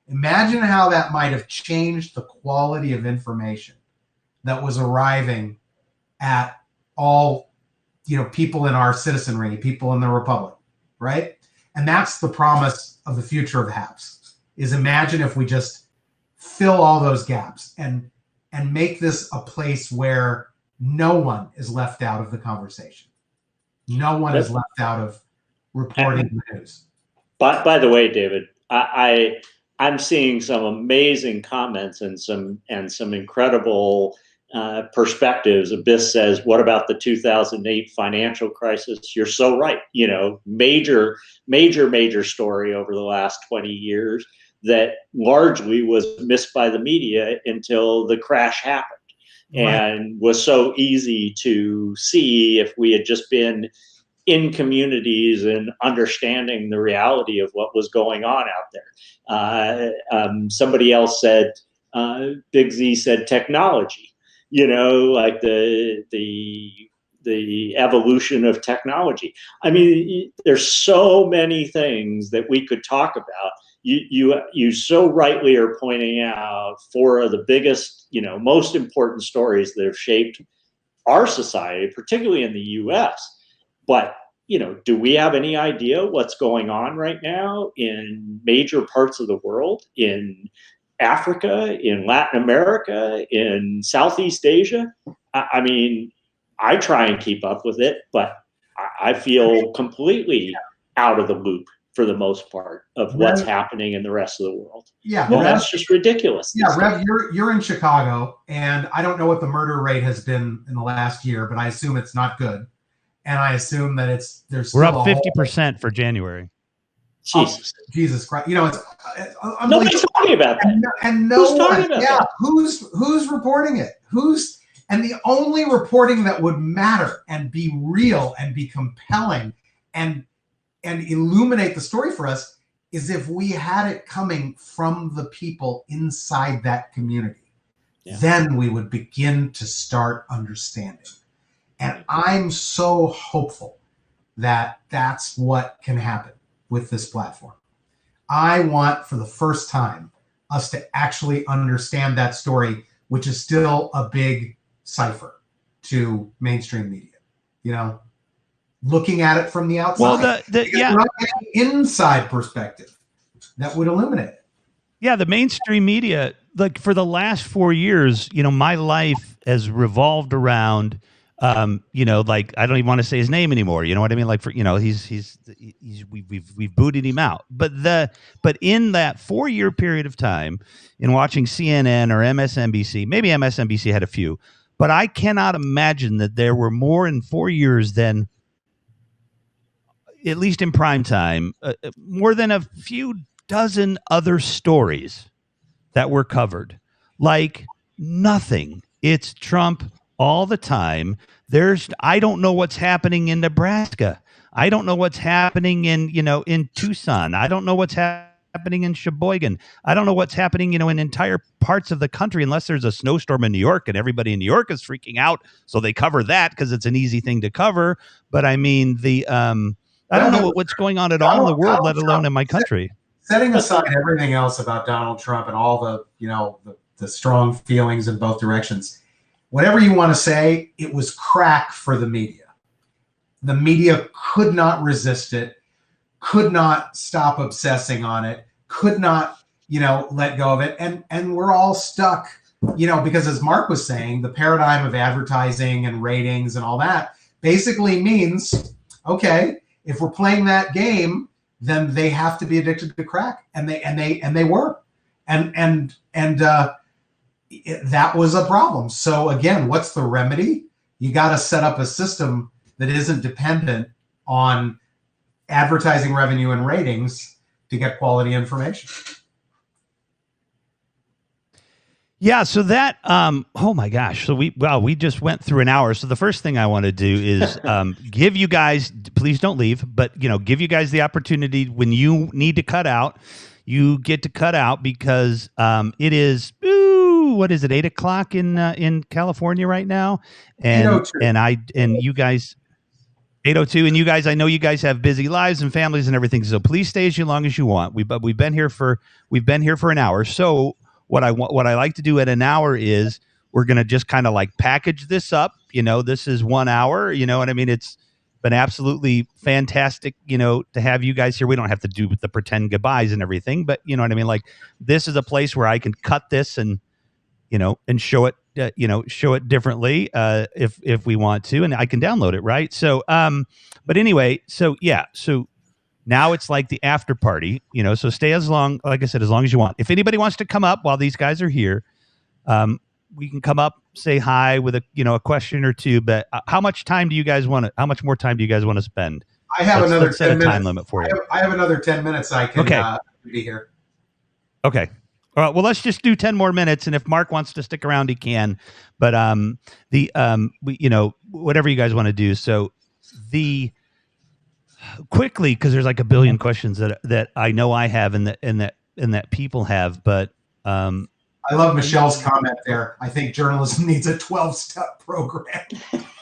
Imagine how that might have changed the quality of information that was arriving at all, people in our citizenry, people in the Republic, right? And that's the promise of the future of Happs, is imagine if we just fill all those gaps and make this a place where no one is left out of the conversation. No one is left out of reporting the news. By the way, David, I'm seeing some amazing comments and some incredible perspectives. Abyss says, "What about the 2008 financial crisis?" You're so right. Major story over the last 20 years that largely was missed by the media until the crash happened. Right. And was so easy to see if we had just been in communities and understanding the reality of what was going on out there. Somebody else said, Big Z said technology, like the evolution of technology. I mean, there's so many things that we could talk about. You so rightly are pointing out four of the biggest, most important stories that have shaped our society, particularly in the U.S. But, do we have any idea what's going on right now in major parts of the world, in Africa, in Latin America, in Southeast Asia? I mean, I try and keep up with it, but I feel completely out of the loop for the most part of what's happening in the rest of the world. Yeah, well, that's just ridiculous. Yeah, Rev, you're in Chicago, and I don't know what the murder rate has been in the last year, but I assume it's not good. And I assume that we're up 50% for January. Jesus Christ! It's nobody's talking about that. And no who's talking about that? Who's reporting it? And the only reporting that would matter and be real and be compelling and illuminate the story for us is if we had it coming from the people inside that community. Yeah. Then we would begin to start understanding. And I'm so hopeful that that's what can happen with this platform. I want, for the first time, us to actually understand that story, which is still a big cipher to mainstream media. Looking at it from the outside. Well, inside perspective that would illuminate it. Yeah, the mainstream media, like for the last 4 years, my life has revolved around like I don't even want to say his name anymore. You know what I mean? Like we've booted him out. But in that 4-year period of time, in watching CNN or MSNBC, maybe MSNBC had a few, but I cannot imagine that there were more in 4 years than, at least in prime time, more than a few dozen other stories that were covered. Like nothing. It's Trump all the time. I don't know what's happening in Nebraska. I don't know what's happening in Tucson. I don't know what's happening in Sheboygan. I don't know what's happening, in entire parts of the country, unless there's a snowstorm in New York and everybody in New York is freaking out. So they cover that because it's an easy thing to cover. But I mean, I don't know what's going on at all in the world, let alone in my country. Setting aside everything else about Donald Trump and all the strong feelings in both directions, whatever you want to say, it was crack for the media. The media could not resist it, could not stop obsessing on it, could not, let go of it. And we're all stuck, because as Mark was saying, the paradigm of advertising and ratings and all that basically means, okay, if we're playing that game, then they have to be addicted to crack. And they were. And that was a problem. So again, what's the remedy? You got to set up a system that isn't dependent on advertising revenue and ratings to get quality information. Yeah, so that oh my gosh. So we just went through an hour. So the first thing I want to do is give you guys, please don't leave, but give you guys the opportunity when you need to cut out, you get to cut out because it is what is it, 8 o'clock in California right now? And 8:02. and you guys 8:02, and you guys, I know you guys have busy lives and families and everything, so please stay as long as you want. We've been here for an hour. So what I like to do at an hour is we're going to just kind of like package this up. This is 1 hour. You know what I mean? It's been absolutely fantastic, to have you guys here. We don't have to do the pretend goodbyes and everything, but you know what I mean? Like, this is a place where I can cut this and show it, show it differently if we want to, and I can download it, right? So, but anyway, so yeah, so now it's like the after party, so stay as long, like I said, as long as you want. If anybody wants to come up while these guys are here, we can come up, say hi with a question or two, but how much more time do you guys want to spend? I have another let's set 10 a time minutes. limit for you. I have another 10 minutes I can be here. Okay. All right. Well, let's just do 10 more minutes, and if Mark wants to stick around, he can. But whatever you guys want to do. So quickly, because there's like a billion questions that I know I have and that people have. But I love Michelle's comment there. I think journalism needs a 12-step program.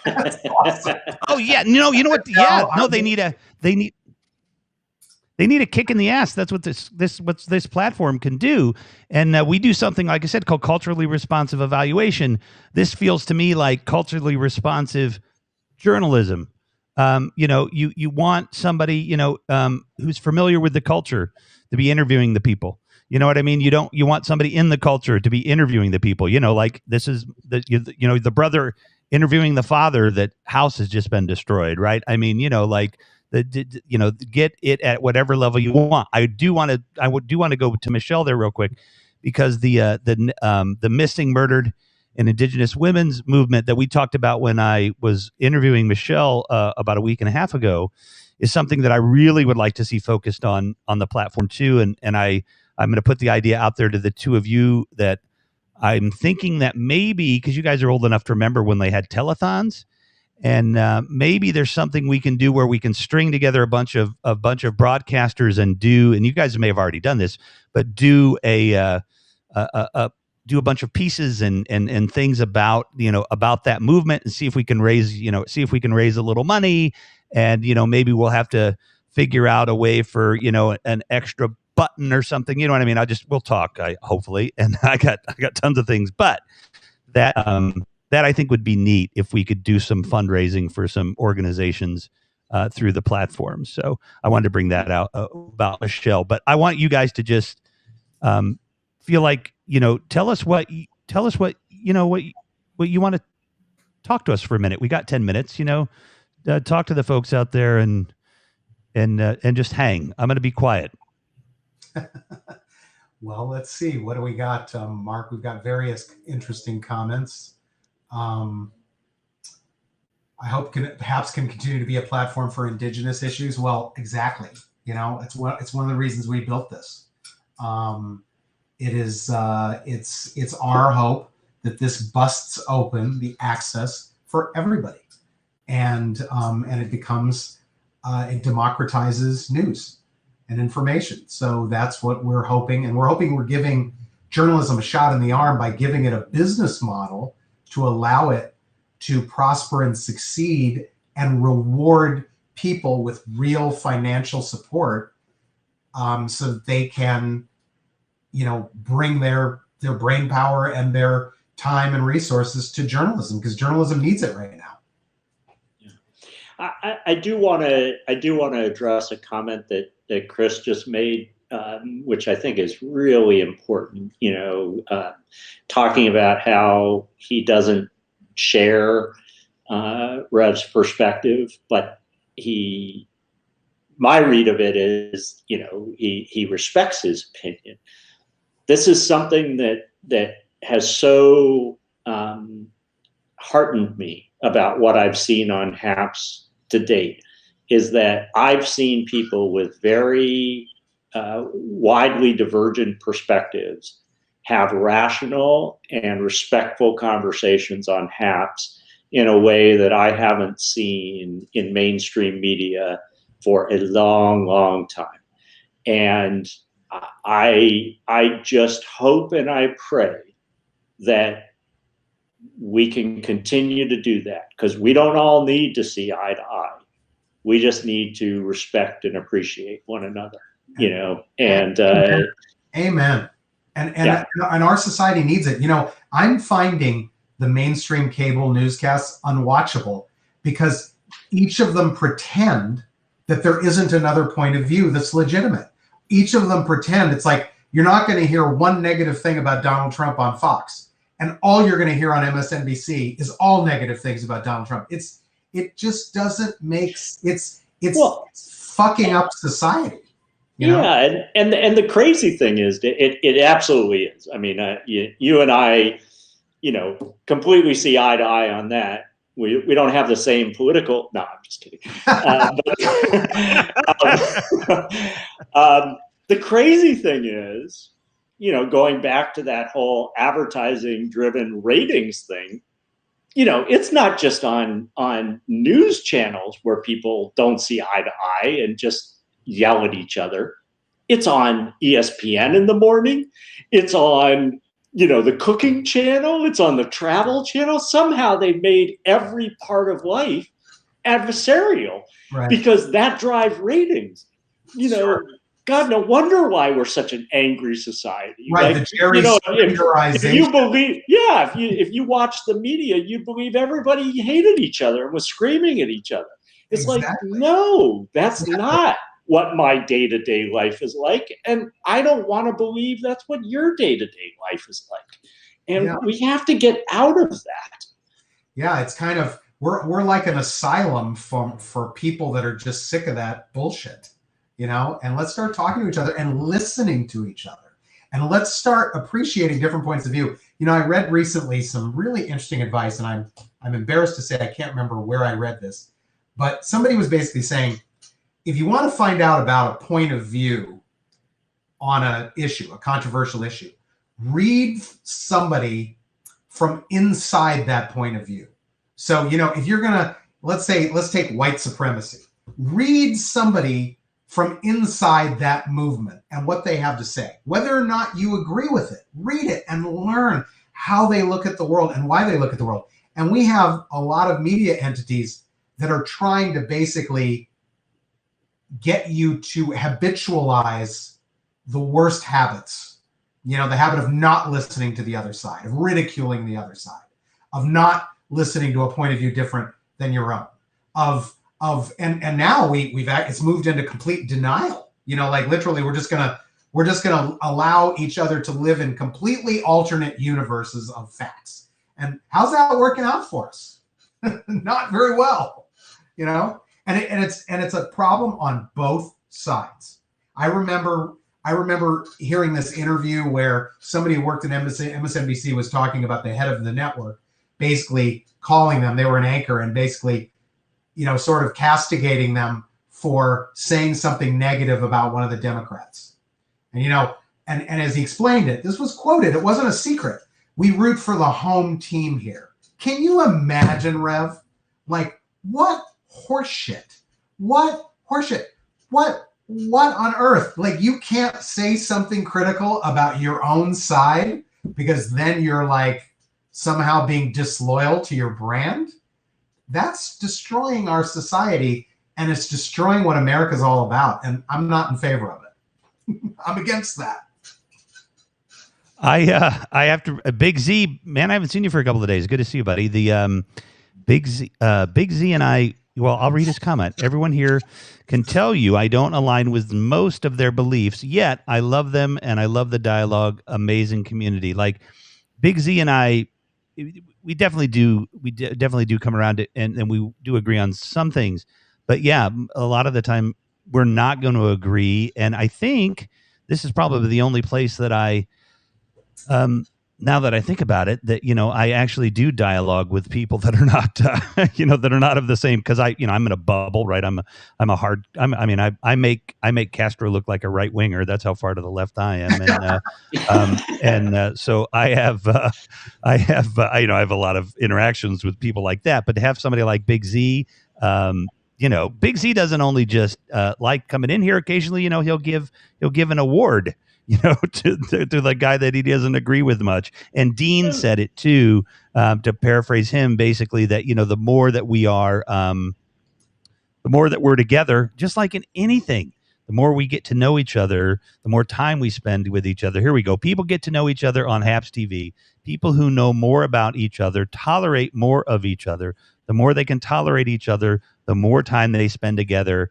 That's awesome. Oh yeah, you know what? Yeah, no, they need a kick in the ass. That's what this platform can do. And we do something, like I said, called culturally responsive evaluation. This feels to me like culturally responsive journalism. You want somebody, who's familiar with the culture to be interviewing the people. You know what I mean? You want somebody in the culture to be interviewing the people. Like this is the brother interviewing the father that house has just been destroyed, right? I mean, like get it at whatever level you want. I do want to go to Michelle there real quick, because the missing, murdered, and Indigenous women's movement that we talked about when I was interviewing Michelle about a week and a half ago is something that I really would like to see focused on the platform too. And I'm going to put the idea out there to the two of you that I'm thinking that maybe, because you guys are old enough to remember when they had telethons, and maybe there's something we can do where we can string together a bunch of broadcasters and you guys may have already done this, but do a bunch of pieces and things about that movement, and see if we can raise a little money, and maybe we'll have to figure out a way for an extra button or something. You know what I mean? We'll talk, hopefully, and I got tons of things, but that I think would be neat if we could do some fundraising for some organizations through the platform. So I wanted to bring that out about Michelle, but I want you guys to just feel like, tell us what you want to talk to us for a minute. We got 10 minutes, talk to the folks out there and just hang. I'm going to be quiet. Well, let's see. What do we got, Mark? We've got various interesting comments. I hope Happs can continue to be a platform for Indigenous issues. Well, exactly. It's one of the reasons we built this. It's our hope that this busts open the access for everybody, and it becomes it democratizes news and information. So that's what we're hoping, and we're hoping we're giving journalism a shot in the arm by giving it a business model to allow it to prosper and succeed and reward people with real financial support, so that they can, bring their brain power and their time and resources to journalism, because journalism needs it right now. I do want to address a comment that Chris just made, which I think is really important. Talking about how he doesn't share Rev's perspective, but my read of it is, he respects his opinion. This is something that has so heartened me about what I've seen on Happs to date, is that I've seen people with very widely divergent perspectives have rational and respectful conversations on Happs in a way that I haven't seen in mainstream media for a long, long time. And I just hope and I pray that we can continue to do that, because we don't all need to see eye to eye. We just need to respect and appreciate one another, you know, and amen. And our society needs it. You know, I'm finding the mainstream cable newscasts unwatchable because each of them pretend that there isn't another point of view that's legitimate. Each of them pretend it's like you're not going to hear one negative thing about Donald Trump on Fox, and all you're going to hear on MSNBC is all negative things about Donald Trump. It just doesn't make it's fucking up society. You know? Yeah, and the crazy thing is that it absolutely is. I mean, you and I, you know, completely see eye to eye on that. We don't have the same political. No, I'm just kidding. The crazy thing is, you know, going back to that whole advertising-driven ratings thing, you know, it's not just on news channels where people don't see eye to eye and just yell at each other. It's on ESPN in the morning. It's on, you know, the cooking channel. It's on the travel channel. Somehow they've made every part of life adversarial, right? Because that drives ratings. You know, sure. God, no wonder why we're such an angry society. Right, like, the Jerry if you believe, if you watch the media, you believe everybody hated each other and was screaming at each other. It's like, no, that's not what my day-to-day life is like. And I don't want to believe that's what your day-to-day life is like. And we have to get out of that. Yeah, it's kind of, we're like an asylum for people that are just sick of that bullshit, you know? And let's start talking to each other and listening to each other. And let's start appreciating different points of view. You know, I read recently some really interesting advice, and I'm embarrassed to say I can't remember where I read this, but somebody was basically saying, if you want to find out about a point of view on an issue, a controversial issue, read somebody from inside that point of view. So, you know, if you're going to, let's take white supremacy, read somebody from inside that movement and what they have to say. Whether or not you agree with it, read it and learn how they look at the world and why they look at the world. And we have a lot of media entities that are trying to basically get you to habitualize the worst habits. You know, the habit of not listening to the other side, of ridiculing the other side, of not listening to a point of view different than your own, and now it's moved into complete denial. You know, like literally we're just gonna allow each other to live in completely alternate universes of facts. And how's that working out for us? Not very well, you know? And it's a problem on both sides. I remember hearing this interview where somebody who worked at MSNBC was talking about the head of the network, basically calling them, they were an anchor, and basically, you know, sort of castigating them for saying something negative about one of the Democrats. And, you know, and as he explained it, this was quoted, it wasn't a secret. We root for the home team here. Can you imagine, Rev? Like, what horseshit? What horseshit? What on earth? Like, you can't say something critical about your own side because then you're like somehow being disloyal to your brand? That's destroying our society, and it's destroying what America's all about. And I'm not in favor of it. I'm against that. I have to, Big Z, man, I haven't seen you for a couple of days. Good to see you, buddy. The Big Z and I, well, I'll read his comment. Everyone here can tell you I don't align with most of their beliefs, yet I love them and I love the dialogue. Amazing community. Like Big Z and I, we definitely do come around to, and we do agree on some things. But yeah, a lot of the time we're not going to agree. And I think this is probably the only place that I now that I think about it, that, I actually do dialogue with people that are not, that are not of the same, because I'm in a bubble, right? I make Castro look like a right winger. That's how far to the left I am. So I have a lot of interactions with people like that, but to have somebody like Big Z, Big Z doesn't only just like coming in here occasionally, he'll give an award, to the guy that he doesn't agree with much. And Dean said it too, to paraphrase him, basically that, the more that we are, the more that we're together, just like in anything, the more we get to know each other, the more time we spend with each other. Here we go. People get to know each other on Happs TV. People who know more about each other tolerate more of each other. The more they can tolerate each other, the more time they spend together,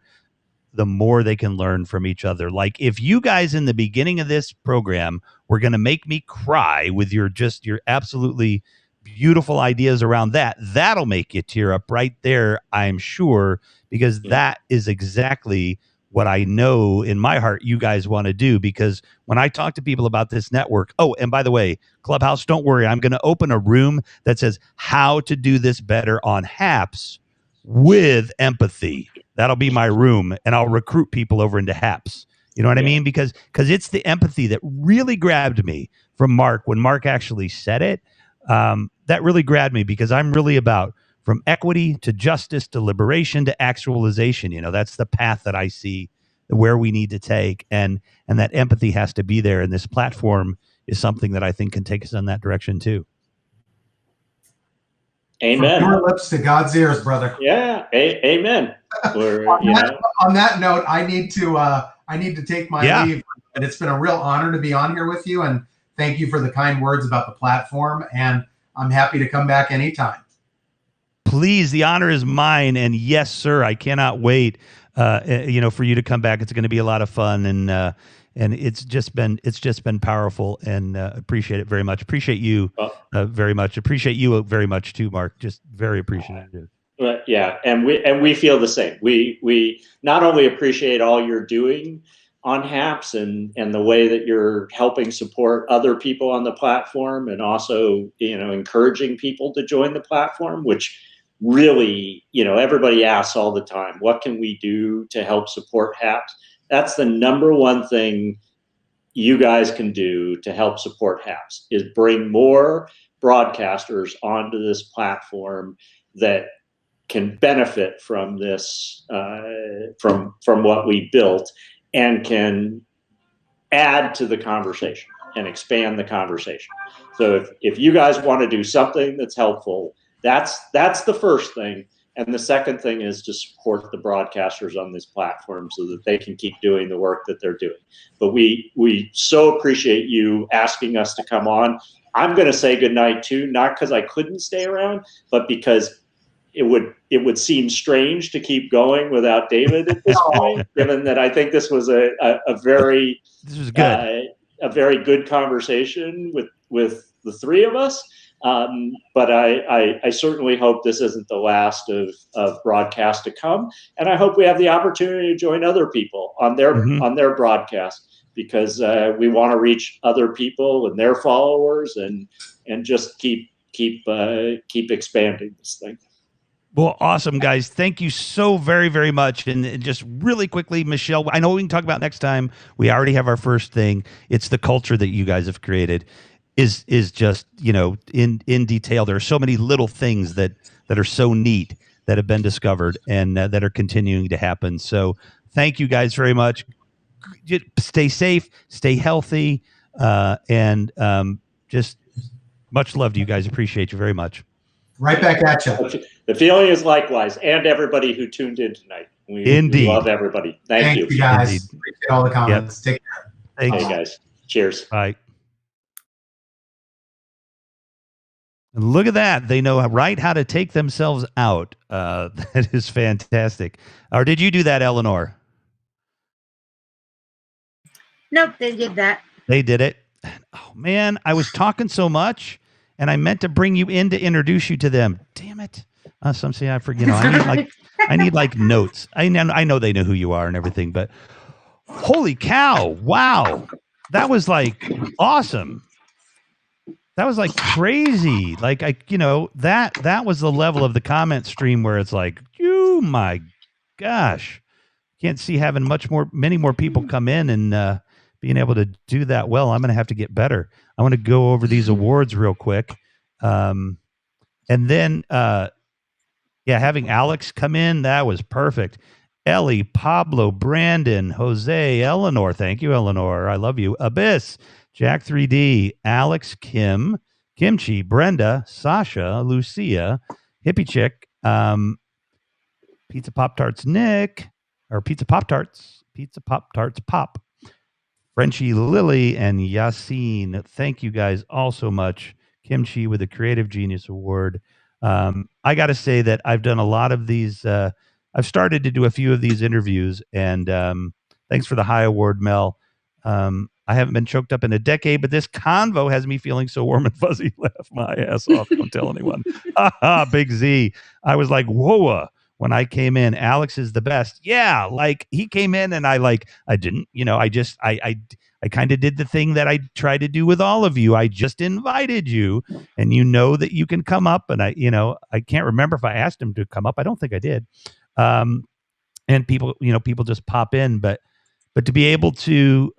the more they can learn from each other. Like, if you guys in the beginning of this program were going to make me cry with your absolutely beautiful ideas around that, that'll make you tear up right there, I'm sure, because that is exactly what I know in my heart you guys want to do. Because when I talk to people about this network, oh, and by the way, Clubhouse, don't worry, I'm going to open a room that says how to do this better on Happs with empathy. That'll be my room, and I'll recruit people over into Happs. You know what I mean? Because it's the empathy that really grabbed me from Mark when Mark actually said it. That really grabbed me, because I'm really about from equity to justice to liberation to actualization. That's the path that I see where we need to take, and that empathy has to be there. And this platform is something that I think can take us in that direction too. Amen. From your lips to God's ears, brother. Yeah. Amen. On that note, I need to take my leave, and it's been a real honor to be on here with you. And thank you for the kind words about the platform. And I'm happy to come back anytime. Please, the honor is mine. And yes, sir, I cannot wait, for you to come back. It's going to be a lot of fun. And it's just been powerful, and appreciate it very much. Appreciate you very much. Appreciate you very much too, Mark. Just very appreciative. Yeah, and we feel the same. We not only appreciate all you're doing on Happs and the way that you're helping support other people on the platform, and also encouraging people to join the platform, which really everybody asks all the time, what can we do to help support Happs? That's the number one thing you guys can do to help support Happs, is bring more broadcasters onto this platform that can benefit from this, from what we built, and can add to the conversation and expand the conversation. So if you guys want to do something that's helpful, that's the first thing. And the second thing is to support the broadcasters on this platform so that they can keep doing the work that they're doing. But we so appreciate you asking us to come on. I'm going to say goodnight too, not because I couldn't stay around, but because it would seem strange to keep going without David at this point, given that I think this was a very good conversation with the three of us. But I certainly hope this isn't the last of broadcast to come, and I hope we have the opportunity to join other people on their broadcast, because we want to reach other people and their followers, and just keep expanding this thing. Well, awesome, guys. Thank you so very, very much. And just really quickly, Michelle, I know we can talk about next time. We already have our first thing. It's the culture that you guys have created is just, in detail. There are so many little things that are so neat that have been discovered and that are continuing to happen. So thank you guys very much. Stay safe, stay healthy, and just much love to you guys. Appreciate you very much. Right back at you. The feeling is likewise, and everybody who tuned in tonight. We love everybody. Thank you. Thank you, guys. Appreciate all the comments. Take care. Thanks. Hey, guys. Cheers. Bye. And look at that. They know right how to take themselves out. That is fantastic. Or did you do that, Eleanor? Nope, they did that. They did it. Oh, man. I was talking so much, and I meant to bring you in to introduce you to them. Damn it. Some say I forget. I need like notes. I know they know who you are and everything, but holy cow. Wow. That was like awesome. That was like crazy. Like that was the level of the comment stream where it's like, oh my gosh, can't see having many more people come in and being able to do that well. I'm going to have to get better. I want to go over these awards real quick. And then, having Alex come in, that was perfect. Ellie, Pablo, Brandon, Jose, Eleanor. Thank you, Eleanor. I love you. Abyss, Jack 3D, Alex, Kim, Kimchi, Brenda, Sasha, Lucia, Hippie Chick, Pizza Pop Tarts Nick, or Pizza Pop Tarts Pop, Frenchie Lily, and Yassine. Thank you guys all so much. Kimchi with the Creative Genius Award. I got to say that I've done a lot of these. I've started to do a few of these interviews, and thanks for the high award, Mel. I haven't been choked up in a decade, but this convo has me feeling so warm and fuzzy. Laugh my ass off. Don't tell anyone. Big Z. I was like, whoa. When I came in, Alex is the best. Yeah, like he came in and I didn't, I kind of did the thing that I try to do with all of you. I just invited you and that you can come up, and I can't remember if I asked him to come up. I don't think I did. And people just pop in, but to be able to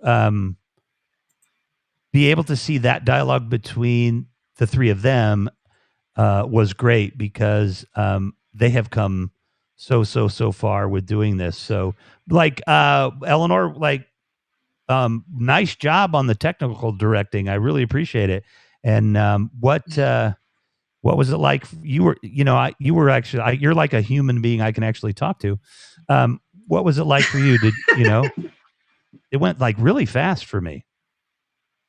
see that dialogue between the three of them was great because they have come so far with doing this. So Eleanor, nice job on the technical directing. I really appreciate it. And what was it like? You're like a human being I can actually talk to. What was it like for you? It went like really fast for me.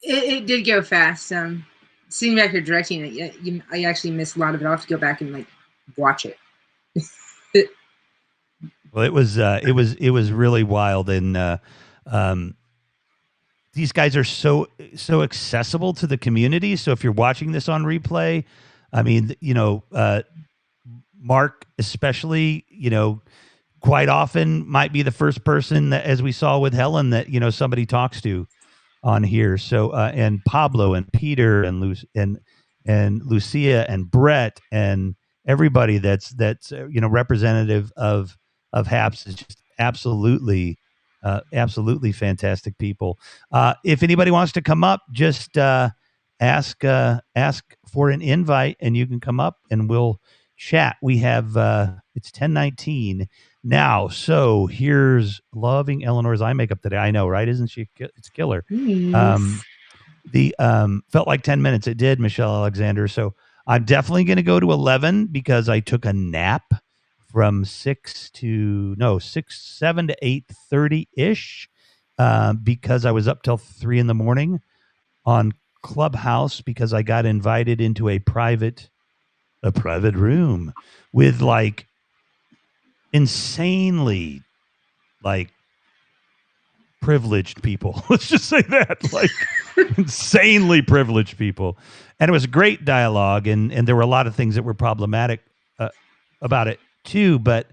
It did go fast. Seeing back here directing it, I actually missed a lot of it. I'll have to go back and watch it. Well, it was really wild, and these guys are so accessible to the community. So if you're watching this on replay, I mean, Mark especially, quite often might be the first person that, as we saw with Helen, that somebody talks to on here. So and Pablo and Peter and Lucia and Brett and everybody that's representative of Happs is just absolutely fantastic people. If anybody wants to come up, just ask for an invite and you can come up and we'll chat. We have it's 10:19 now, so here's loving Eleanor's eye makeup today. I know, right? Isn't she? It's killer. Yes. The felt like 10 minutes. It did, Michelle Alexander. So I'm definitely going to go to 11 because I took a nap from 7 to 8:30 ish because I was up till 3 a.m. on Clubhouse because I got invited into a private room with insanely privileged people. Let's just say that, insanely privileged people. And it was a great dialogue, and there were a lot of things that were problematic about it too. But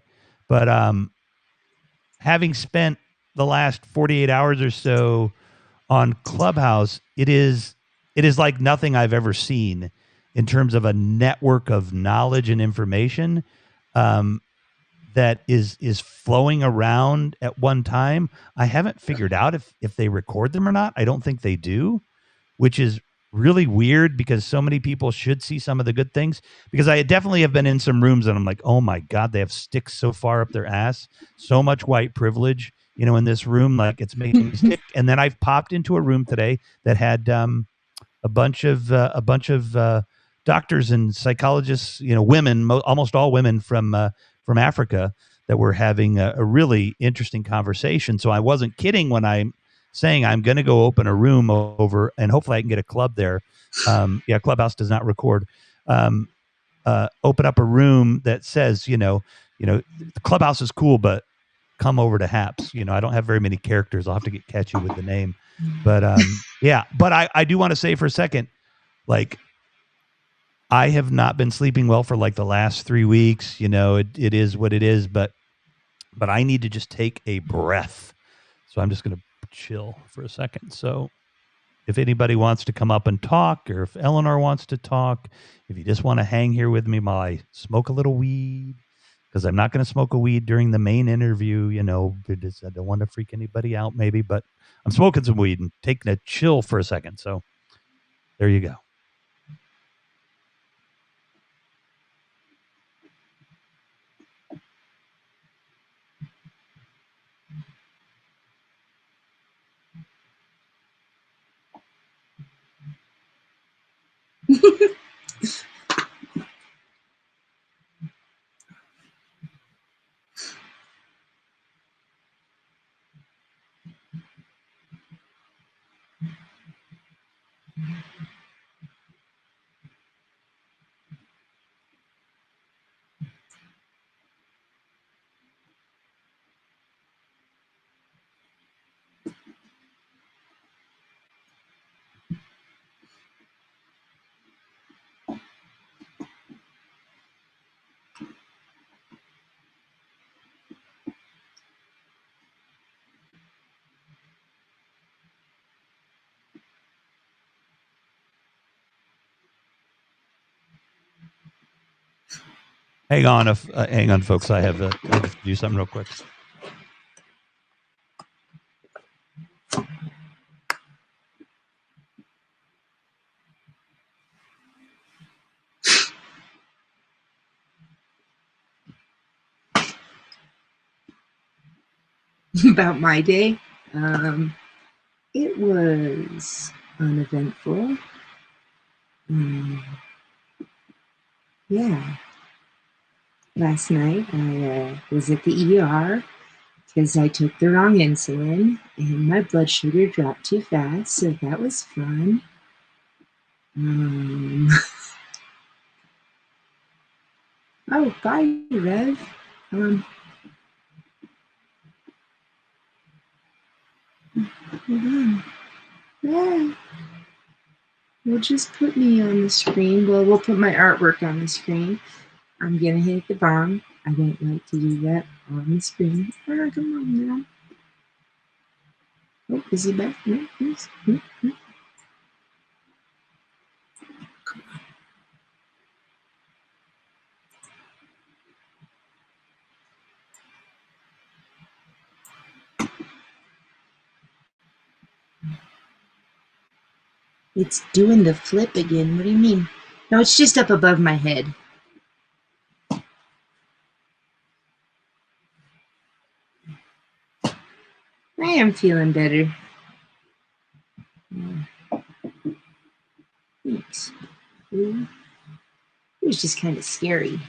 having spent the last 48 hours or so on Clubhouse, it is like nothing I've ever seen in terms of a network of knowledge and information that is flowing around at one time. I haven't figured out if they record them or not. I don't think they do, which is really weird because so many people should see some of the good things. Because I definitely have been in some rooms and I'm like, oh my God, they have sticks so far up their ass, so much white privilege, in this room, like it's making me sick. And then I've popped into a room today that had a bunch of doctors and psychologists, women, almost all women from Africa, that were having a really interesting conversation. So I wasn't kidding when I'm saying I'm going to go open a room over, and hopefully I can get a club there. Clubhouse does not record. Open up a room that says, the Clubhouse is cool, but come over to Happs. I don't have very many characters. I'll have to get catchy with the name. But but I do want to say for a second, I have not been sleeping well for the last 3 weeks. It is what it is, but I need to just take a breath. So I'm just going to chill for a second. So if anybody wants to come up and talk, or if Eleanor wants to talk, if you just want to hang here with me while I smoke a little weed, because I'm not going to smoke a weed during the main interview, because I don't want to freak anybody out maybe, but I'm smoking some weed and taking a chill for a second. So there you go. Hang on, folks. I have to do something real quick. About my day, it was uneventful. Yeah. Last night I was at the ER because I took the wrong insulin and my blood sugar dropped too fast, so that was fun. Oh, bye, Rev. Hold on. Yeah. We'll just put me on the screen. Well, we'll put my artwork on the screen. I'm gonna hit the bong. I don't like to do that on the screen. Oh, come on now. Oh, is he back? No, yes. It's doing the flip again. What do you mean? No, it's just up above my head. I am feeling better. Thanks. It was just kind of scary.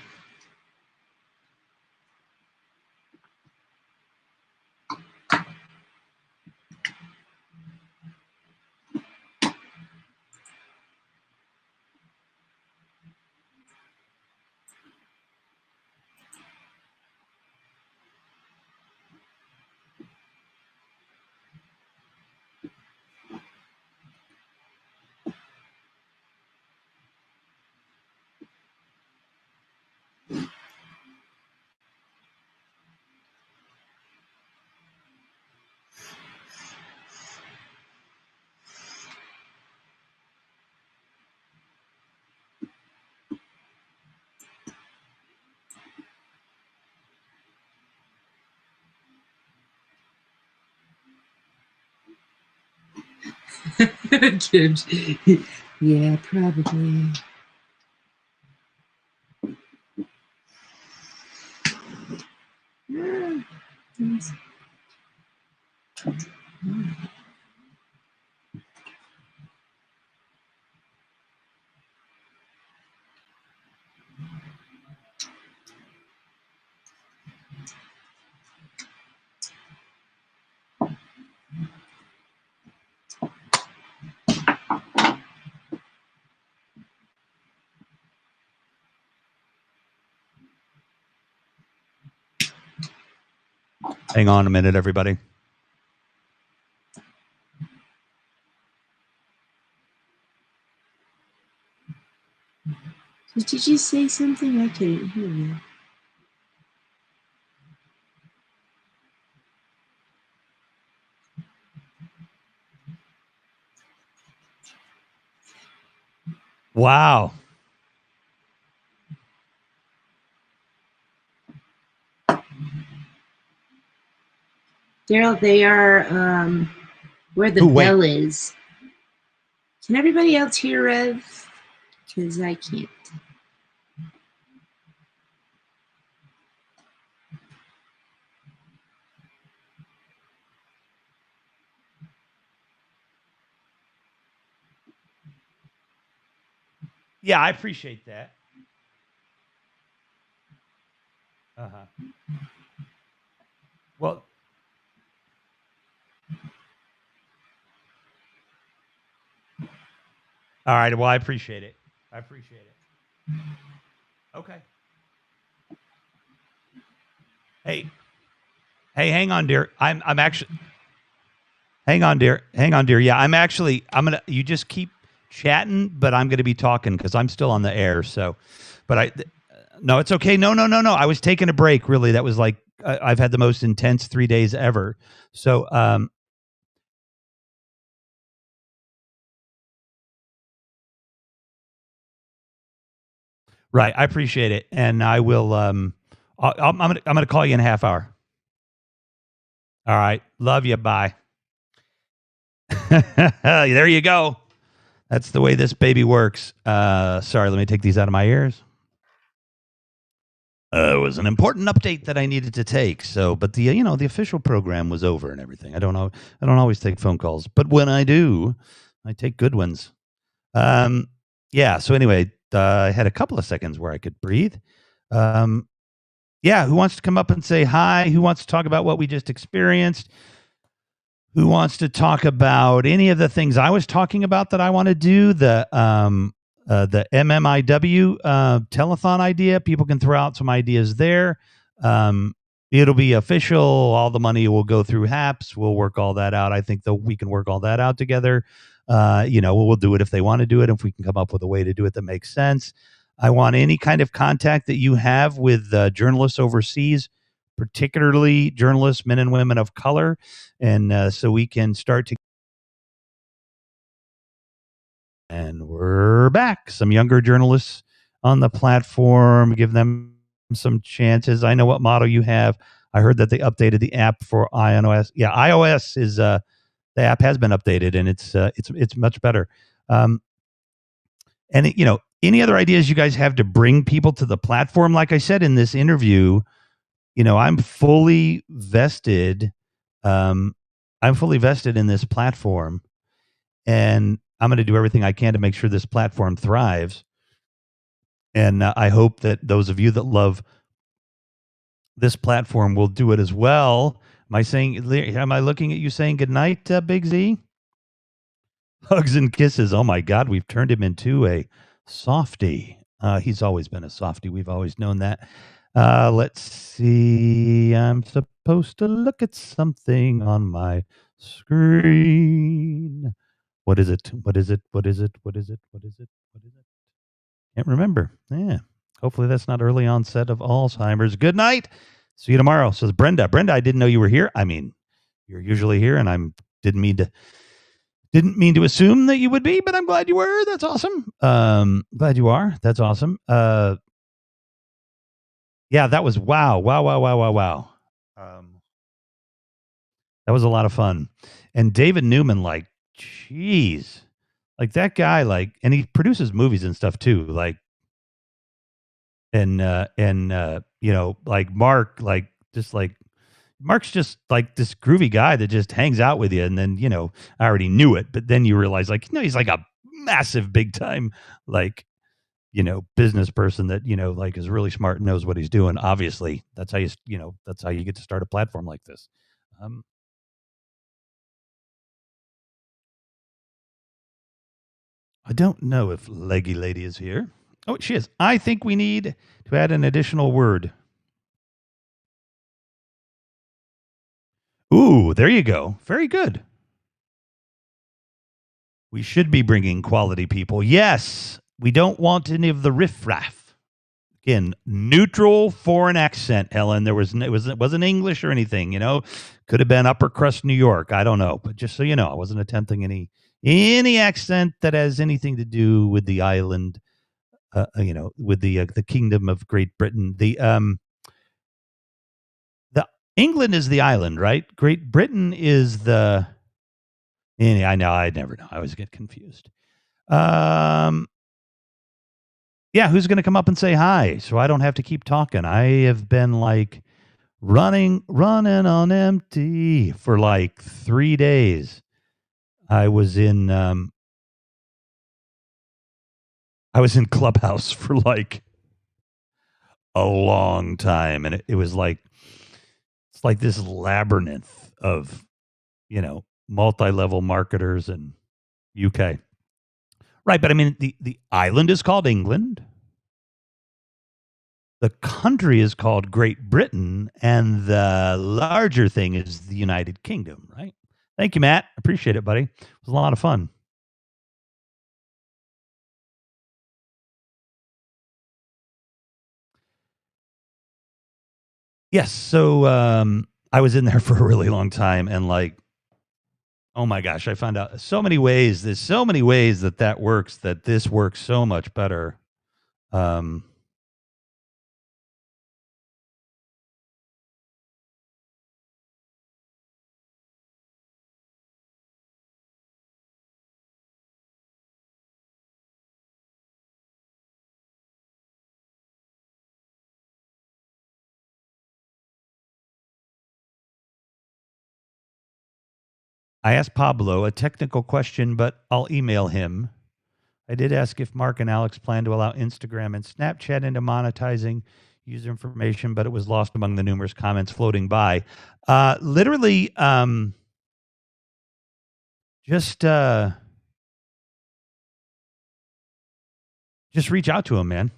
Gibbs. Yeah, probably. Hang on a minute, everybody. Did you say something? I couldn't hear you. Wow. Daryl, they are where the Ooh, wait. bell is. Can everybody else hear Rev? Because I can't. Yeah, I appreciate that. Uh-huh. Well, all right. Well, I appreciate it. I appreciate it. Okay. Hey, hang on, dear. I'm actually. Hang on, dear. Yeah, you just keep chatting, but I'm gonna be talking because I'm still on the air. So, but no, it's okay. No. I was taking a break. Really, that was like I've had the most intense 3 days ever. So, right. I appreciate it, and I will. I'm gonna call you in a half hour. All right. Love you. Bye. There you go. That's the way this baby works. Sorry, let me take these out of my ears. It was an important update that I needed to take. So, but the official program was over and everything. I don't always take phone calls, but when I do, I take good ones. Yeah. So anyway, I had a couple of seconds where I could breathe. Yeah. Who wants to come up and say hi? Who wants to talk about what we just experienced? Who wants to talk about any of the things I was talking about that I want to do? The MMIW telethon idea. People can throw out some ideas there. It'll be official. All the money will go through Happs. We'll work all that out. I think we can work all that out together. We'll do it if they want to do it. If we can come up with a way to do it that makes sense. I want any kind of contact that you have with journalists overseas, particularly journalists, men and women of color, and so we can start to. And we're back. Some younger journalists on the platform, give them some chances. I know what motto you have. I heard that they updated the app for iOS. Yeah, iOS is the app has been updated, and it's much better. Any other ideas you guys have to bring people to the platform? Like I said in this interview, I'm fully vested. I'm fully vested in this platform, and I'm going to do everything I can to make sure this platform thrives. And I hope that those of you that love this platform will do it as well. Am I looking at you saying goodnight, Big Z? Hugs and kisses. Oh my God, we've turned him into a softie. He's always been a softie. We've always known that. Let's see. I'm supposed to look at something on my screen. What is it? What is it? What is it? What is it? What is it? What is it? Can't remember. Yeah. Hopefully that's not early onset of Alzheimer's. Good night. See you tomorrow. Says Brenda. Brenda, I didn't know you were here. I mean, you're usually here, and I didn't mean to assume that you would be, but I'm glad you were. That's awesome. Glad you are. That's awesome. Yeah, that was wow. That was a lot of fun. And David Newman, like, geez, like that guy, like, and he produces movies and stuff too, like, and like Mark, like, just like Mark's just like this groovy guy that just hangs out with you, and then I already knew it, but then you realize, like, he's like a massive, big time, like, business person that like is really smart and knows what he's doing. Obviously, that's how you get to start a platform like this. I don't know if Leggy Lady is here. Oh, she is. I think we need to add an additional word. Ooh, there you go. Very good. We should be bringing quality people. Yes, we don't want any of the riffraff. Again, neutral foreign accent, Helen. It wasn't English or anything. Could have been upper crust New York. I don't know, but just so you know, I wasn't attempting any any accent that has anything to do with the island, with the kingdom of Great Britain. The England is the island, right? Great Britain is the. I know. I never know. I always get confused. Yeah, who's going to come up and say hi so I don't have to keep talking? I have been like running on empty for like 3 days. I was in Clubhouse for like a long time, and it was like it's like this labyrinth of multi-level marketers in UK. Right, but I mean the island is called England. The country is called Great Britain, and the larger thing is the United Kingdom, right? Thank you, Matt. Appreciate it, buddy. It was a lot of fun. Yes, so I was in there for a really long time, and like, oh my gosh, I found out so many ways. There's so many ways that works. That this works so much better. I asked Pablo a technical question, but I'll email him. I did ask if Mark and Alex plan to allow Instagram and Snapchat into monetizing user information, but it was lost among the numerous comments floating by. Literally, just reach out to him, man.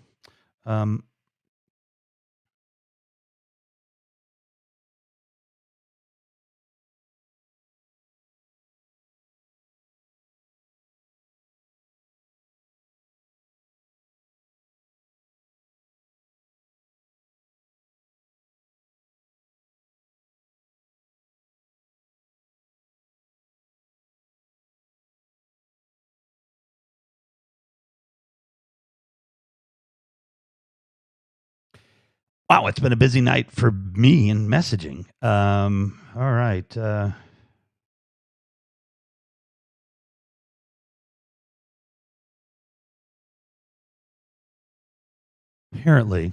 Wow, it's been a busy night for me in messaging. All right. Apparently.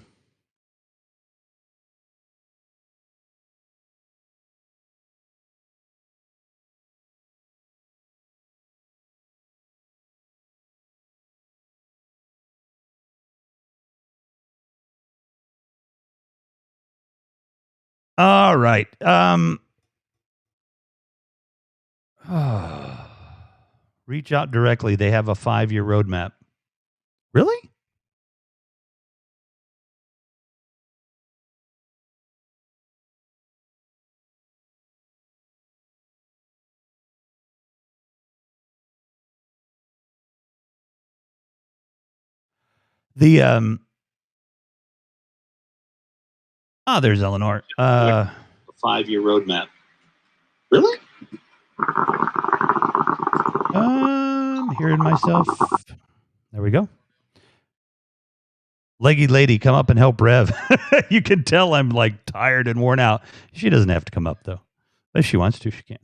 All right. Reach out directly. They have a 5-year roadmap. Really? The there's Eleanor. A 5-year roadmap. Really? Hearing myself. There we go. Leggy lady, come up and help Rev. You can tell I'm like tired and worn out. She doesn't have to come up though. If she wants to, she can.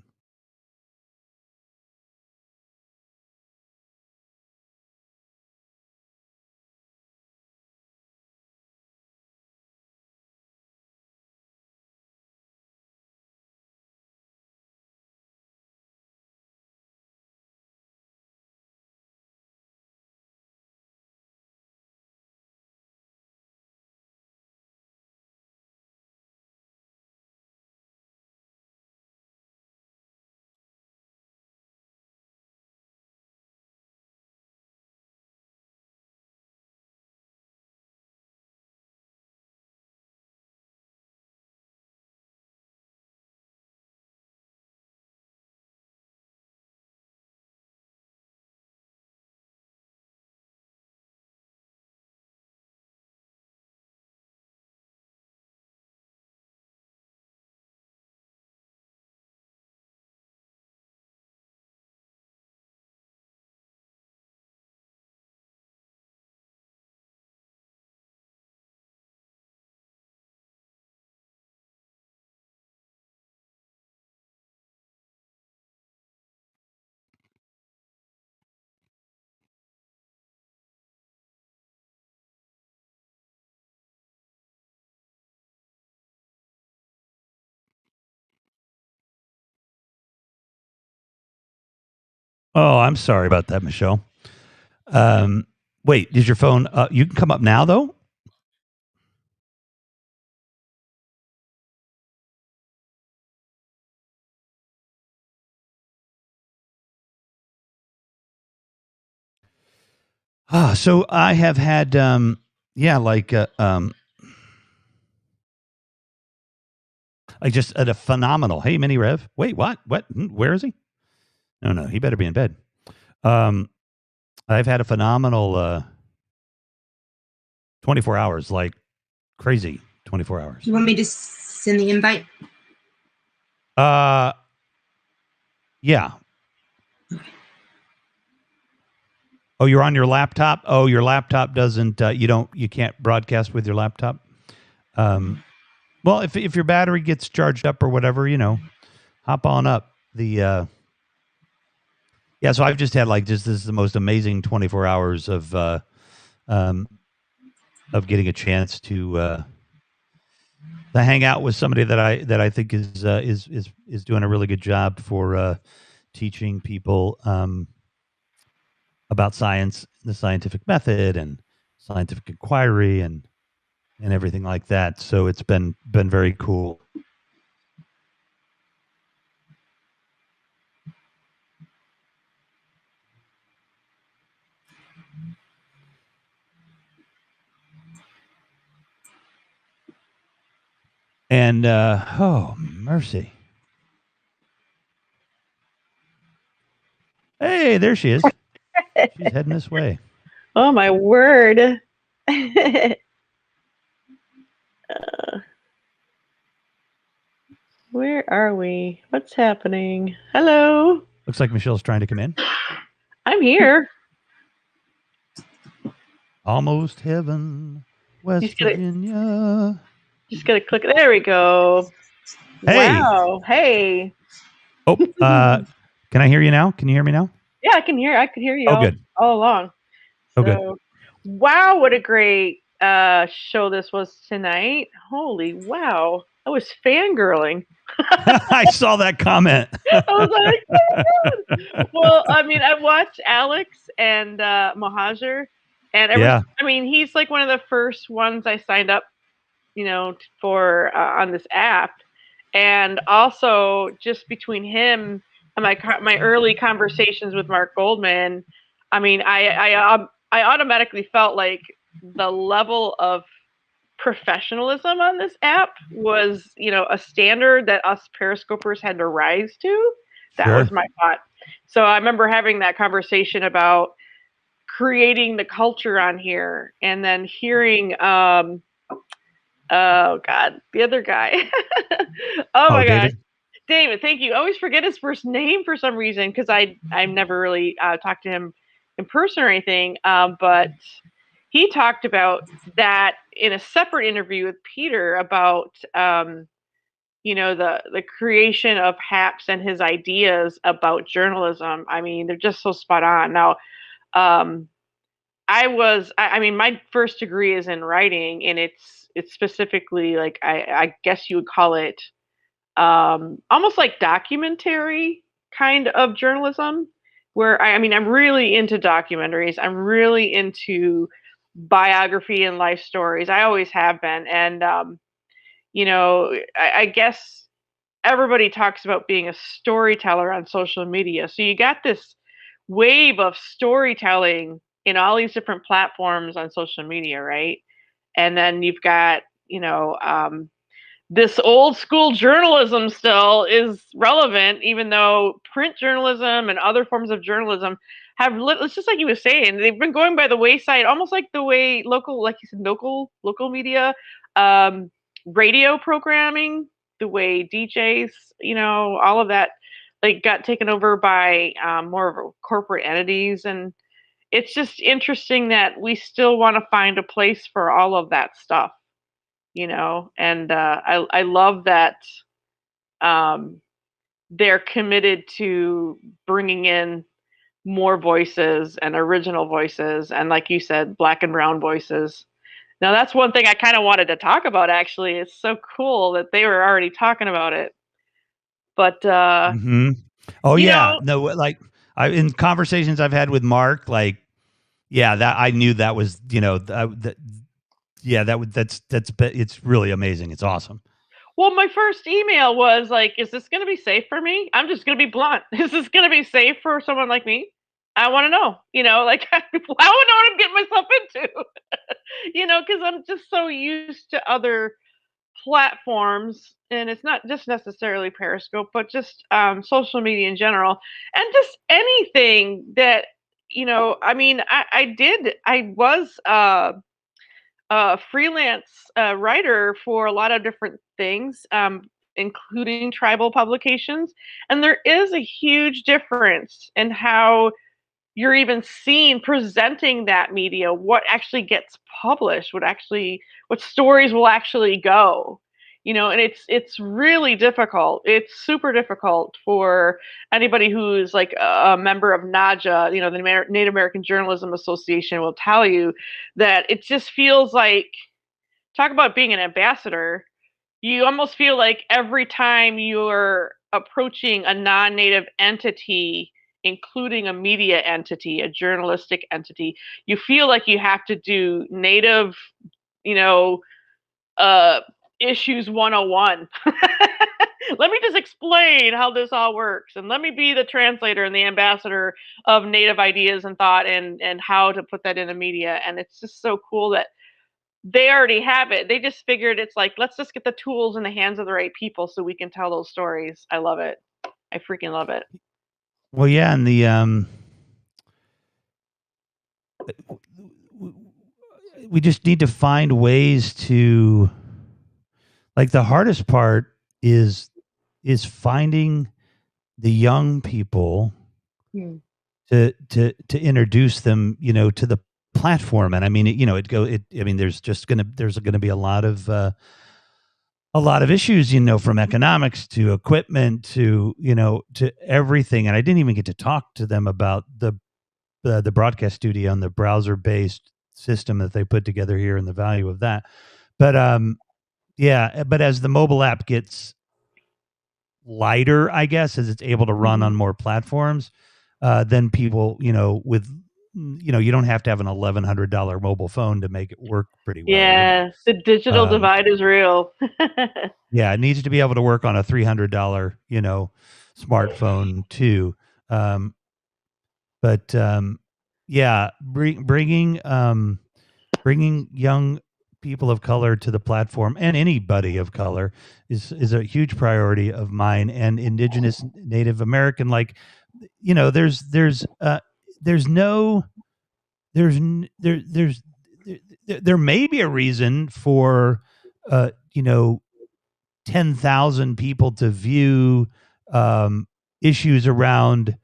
Oh, I'm sorry about that, Michelle. Wait, is your phone? You can come up now, though. So I have had, like just a phenomenal. Hey, Mini Rev. Wait, what? What? Where is he? No, he better be in bed. I've had a phenomenal 24 hours, like crazy 24 hours. You want me to send the invite? Yeah. Oh, you're on your laptop? Oh, your laptop doesn't, you can't broadcast with your laptop? Well, if your battery gets charged up or whatever, hop on up. So I've just had this is the most amazing 24 hours of getting a chance to hang out with somebody that I think is doing a really good job for teaching people about science, the scientific method, and scientific inquiry, and everything like that. So it's been very cool. And oh mercy! Hey, there she is. She's heading this way. Oh my word! Where are we? What's happening? Hello. Looks like Michelle's trying to come in. I'm here. Almost heaven, West Virginia. Just gotta click. There we go. Hey. Wow. Hey. Oh, can I hear you now? Can you hear me now? Yeah, I can hear. I could hear you. Good. All along. Oh, good. Wow, what a great show this was tonight. Holy wow. I was fangirling. I saw that comment. I was like, oh my God. Well, I mean, I watched Alex and Mohajer, and I mean, he's like one of the first ones I signed up, for on this app, and also just between him and my early conversations with Mark Goldman, I mean, I automatically felt like the level of professionalism on this app was, a standard that us Periscopers had to rise to. That was my thought. So I remember having that conversation about creating the culture on here, and then hearing, oh God, the other guy. Oh my God. David, thank you. I always forget his first name for some reason, because I've never really talked to him in person or anything. But he talked about that in a separate interview with Peter about, the creation of Happs and his ideas about journalism. I mean, they're just so spot on. Now, I mean, my first degree is in writing, and it's specifically like, I guess you would call it almost like documentary kind of journalism, where I'm really into documentaries. I'm really into biography and life stories. I always have been. And, I guess everybody talks about being a storyteller on social media. So you got this wave of storytelling in all these different platforms on social media, right? And then you've got, this old school journalism still is relevant, even though print journalism and other forms of journalism have, it's just like you were saying, they've been going by the wayside, almost like the way local, like you said, local media, radio programming, the way DJs, all of that, like, got taken over by more of corporate entities. And it's just interesting that we still want to find a place for all of that stuff. And I love that they're committed to bringing in more voices and original voices, and, like you said, black and brown voices. Now, that's one thing I kind of wanted to talk about, actually. It's so cool that they were already talking about it. But Oh yeah, no, like in conversations I've had with Mark, like, yeah, that I knew that was, it's really amazing. It's awesome. Well, my first email was like, is this going to be safe for me? I'm just going to be blunt. Is this going to be safe for someone like me? I want to know, like, I want to know what I'm getting myself into, because I'm just so used to other platforms, and it's not just necessarily Periscope, but just social media in general, and just anything that, I mean, I was a freelance writer for a lot of different things, including tribal publications. And there is a huge difference in how you're even seen presenting that media, what actually gets published, what stories will actually go. And it's really difficult. It's super difficult for anybody who's like a member of NAJA, the Native American Journalism Association will tell you that it just feels like, talk about being an ambassador, you almost feel like every time you're approaching a non-native entity, including a media entity, a journalistic entity, you feel like you have to do native, issues 101. Let me just explain how this all works, and let me be the translator and the ambassador of native ideas and thought, and how to put that in the media. And it's just so cool that they already have it. They just figured it's like, let's just get the tools in the hands of the right people so we can tell those stories. I love it. I freaking love it. Well, yeah, and we just need to find ways to, like, the hardest part is finding the young people to introduce them, to the platform. And I mean, there's gonna be a lot of issues, from economics to equipment to everything. And I didn't even get to talk to them about the broadcast studio and the browser based system that they put together here and the value of that. But but as the mobile app gets lighter, I guess, as it's able to run on more platforms, then people, with, you don't have to have an $1,100 mobile phone to make it work pretty well. Yeah, the digital divide is real. Yeah, it needs to be able to work on a $300, smartphone too. Bringing young people of color to the platform, and anybody of color, is a huge priority of mine, and Indigenous Native American. Like, there may be a reason for 10,000 people to view issues around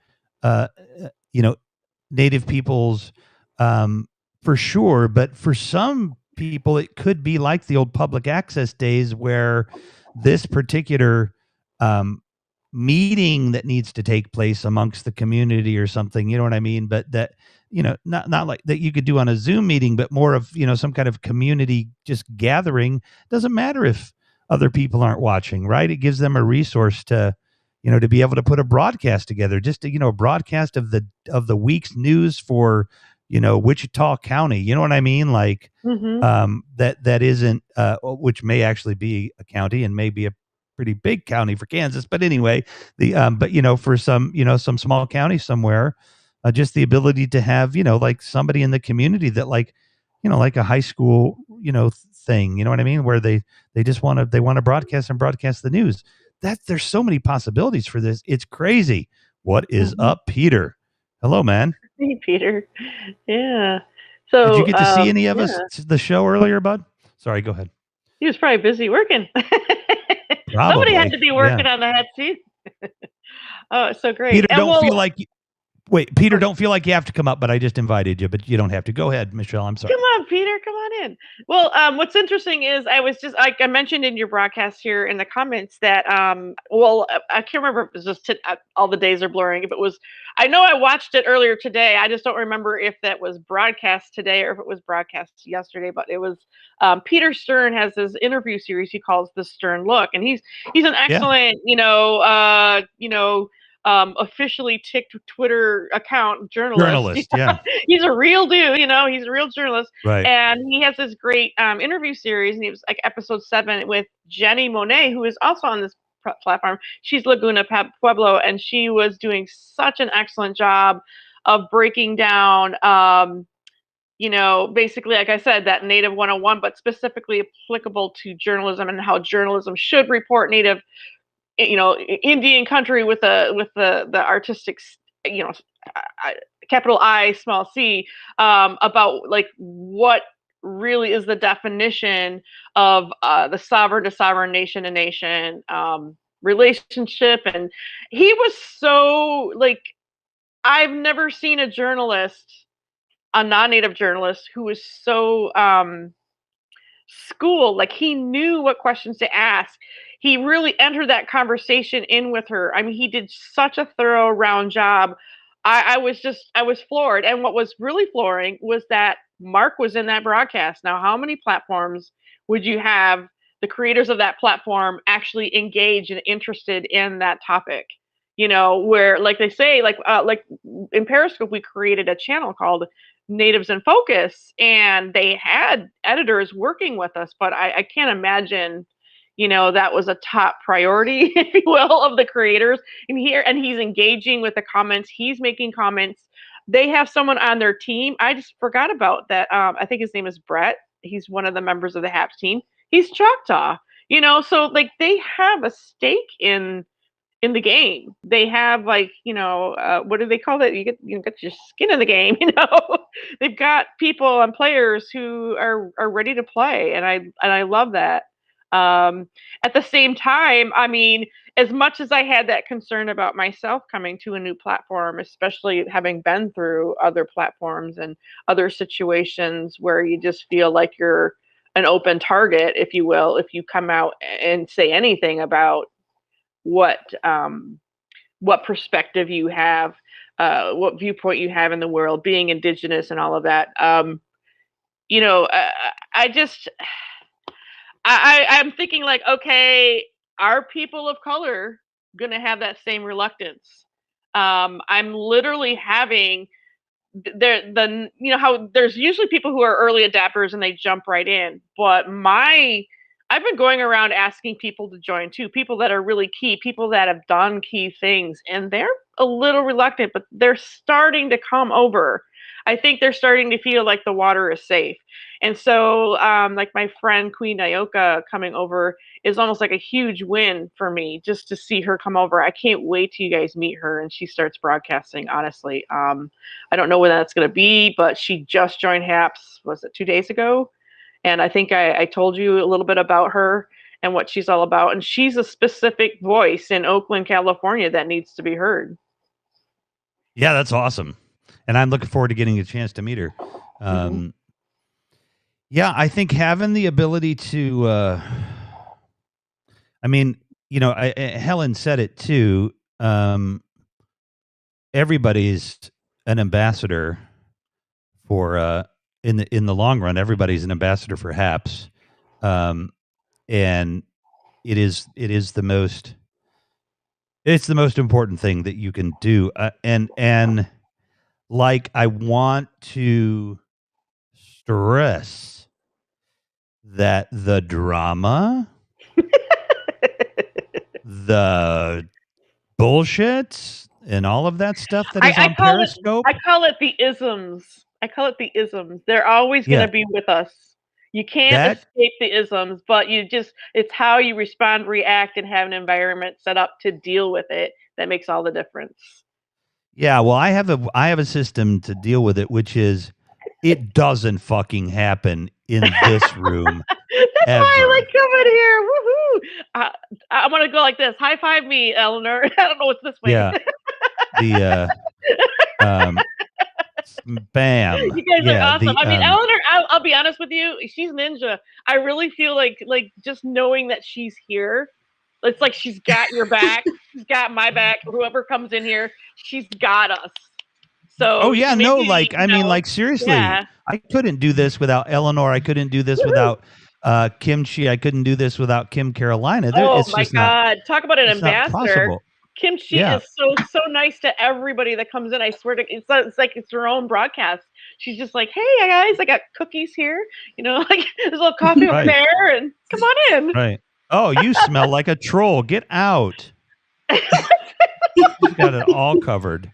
Native peoples, for sure, but for some people it could be like the old public access days where this particular meeting that needs to take place amongst the community or something, you know what I mean? But that, not like that you could do on a Zoom meeting, but more of, some kind of community just gathering. Doesn't matter if other people aren't watching, right? It gives them a resource to be able to put a broadcast together, just to, a broadcast of the week's news for, Wichita County. You know what I mean? Like, that isn't, which may actually be a county and may be a pretty big county for Kansas. But anyway, but for some small county somewhere, just the ability to have, like somebody in the community that, like, like a high school, thing, you know what I mean? Where they just want to broadcast the news. There's so many possibilities for this. It's crazy. What is up, Peter? Hello, man. Hey, Peter. Yeah. So did you get to see any of us the show earlier, bud? Sorry, go ahead. He was probably busy working. Somebody had to be working on the hot seat. Oh, it's so great. Peter, don't feel like you have to come up, but I just invited you, but you don't have to. Go ahead, Michelle. I'm sorry. Come on, Peter. Come on in. Well, what's interesting is I mentioned in your broadcast here in the comments that, I can't remember if it was just all the days are blurring. If it was, I know I watched it earlier today. I just don't remember if that was broadcast today or if it was broadcast yesterday, but it was, Peter Stern has this interview series he calls The Stern Look. And he's an excellent, officially ticked Twitter account journalist. Yeah. He's a real dude, he's a real journalist. Right. And he has this great interview series, and he was like episode 7 with Jenny Monet, who is also on this platform. She's Laguna Pueblo, and she was doing such an excellent job of breaking down, basically, like I said, that Native 101, but specifically applicable to journalism and how journalism should report Native, Indian country with the artistic, capital I, small c, about like what really is the definition of the sovereign to sovereign, nation to nation relationship. And he was so like, I've never seen a non-Native journalist who was so schooled. Like, he knew what questions to ask. He really entered that conversation in with her. I mean, he did such a thorough round job. I was floored. And what was really flooring was that Mark was in that broadcast. Now, how many platforms would you have the creators of that platform actually engaged and interested in that topic? Where, like they say, like in Periscope, we created a channel called Natives in Focus, and they had editors working with us, but I can't imagine, that was a top priority, if you will, of the creators. And he's engaging with the comments. He's making comments. They have someone on their team. I just forgot about that. I think his name is Brett. He's one of the members of the Happs team. He's Choctaw, so like they have a stake in the game. They have, like, what do they call that? You get your skin in the game. They've got people and players who are ready to play, and I love that. At the same time, I mean, as much as I had that concern about myself coming to a new platform, especially having been through other platforms and other situations where you just feel like you're an open target, if you will, if you come out and say anything about what perspective you have, what viewpoint you have in the world, being Indigenous and all of that. I'm thinking, like, okay, are people of color going to have that same reluctance? I'm literally having how there's usually people who are early adapters and they jump right in, but I've been going around asking people to join too, people that are really key, people that have done key things, and they're a little reluctant, but they're starting to come over. I think they're starting to feel like the water is safe. And so, like my friend Queen Nayoka coming over is almost like a huge win for me, just to see her come over. I can't wait till you guys meet her and she starts broadcasting, honestly. I don't know when that's going to be, but she just joined Happs, was it 2 days ago? And I think I told you a little bit about her and what she's all about. And she's a specific voice in Oakland, California that needs to be heard. Yeah, that's awesome. And I'm looking forward to getting a chance to meet her. Yeah, I think having the ability to, Helen said it too. Everybody's an ambassador for, in the long run, everybody's an ambassador for Happs. And it's the most important thing that you can do. And like, I want to stress that the drama, the bullshit, and all of that stuff that is on Periscope. I call it the isms. They're always going to be with us. You can't escape the isms, but it's how you respond, react, and have an environment set up to deal with it that makes all the difference. Yeah, well, I have a system to deal with it, which is it doesn't fucking happen in this room. That's ever. why I like coming here. Woohoo! I want to go like this. High five me, Eleanor. I don't know what's this way. Yeah. Bam. You guys are awesome. I mean, Eleanor, I'll be honest with you. She's ninja. I really feel like just knowing that she's here, it's like she's got your back. She's got my back. Whoever comes in here, she's got us. So. Oh yeah, no, seriously, yeah. I couldn't do this without Eleanor. I couldn't do this without Kimchi. I couldn't do this without Kim Carolina. Oh my God! Talk about an ambassador. Kimchi Yeah. is so nice to everybody that comes in. I swear to, it's like it's her own broadcast. She's just like, hey guys, I got cookies here. Like there's a little coffee over Right. there, and come on in. Right. Oh, you smell like a troll. Get out. She's got it all covered.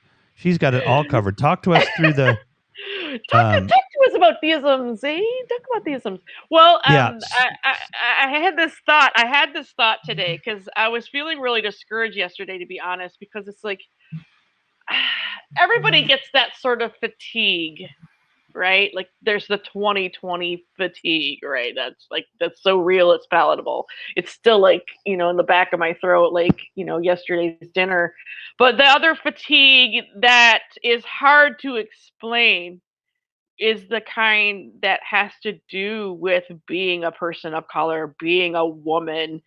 Talk to us through the. Talk to us about theisms, eh? Talk about theisms. Well, Yeah. I had this thought. I had this thought today because I was feeling really discouraged yesterday, to be honest, because it's like everybody gets that sort of fatigue, right? Like there's the 2020 fatigue, right? That's so real, it's palatable. It's still like, in the back of my throat, like, yesterday's dinner. But the other fatigue that is hard to explain is the kind that has to do with being a person of color, being a woman,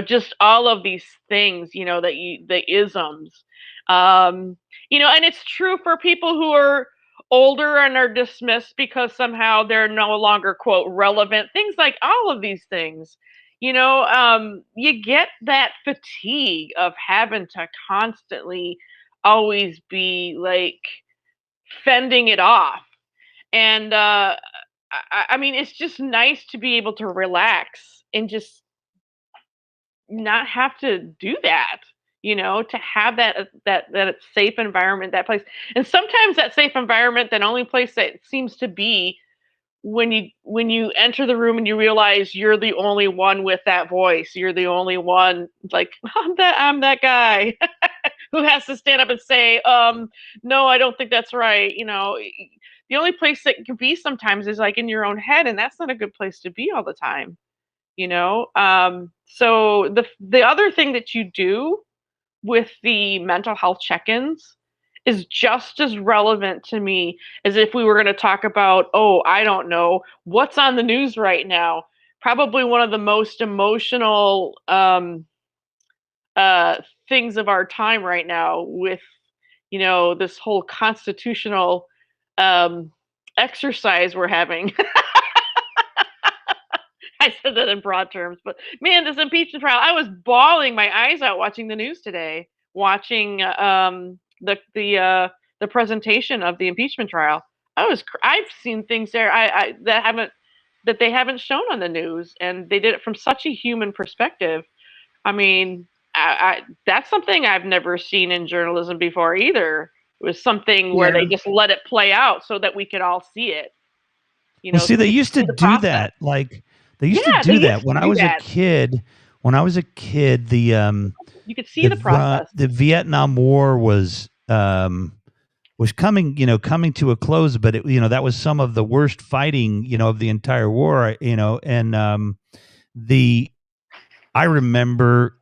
just all of these things, the isms. And it's true for people who are older and are dismissed because somehow they're no longer, quote, relevant. Things like all of these things, you get that fatigue of having to constantly always be like fending it off. And I mean, it's just nice to be able to relax and just not have to do that, to have that safe environment, that place. And sometimes that safe environment, that only place that seems to be when you enter the room and you realize you're the only one with that voice. You're the only one, like, I'm that guy who has to stand up and say, no, I don't think that's right. The only place that can be sometimes is like in your own head, and that's not a good place to be all the time. So the other thing that you do with the mental health check-ins is just as relevant to me as if we were going to talk about, I don't know, what's on the news right now. Probably one of the most emotional things of our time right now with, this whole constitutional exercise we're having. I said that in broad terms, but man, this impeachment trial, I was bawling my eyes out watching the news today, watching the presentation of the impeachment trial. I've seen things there that they haven't shown on the news, and they did it from such a human perspective. I mean, that's something I've never seen in journalism before either. It was something where they just let it play out so that we could all see it. Well, see, they used to do that. Like they used to do that when I was a kid. When I was a kid, the you could see the process. The Vietnam War was coming to a close, but that was some of the worst fighting of the entire war. And I remember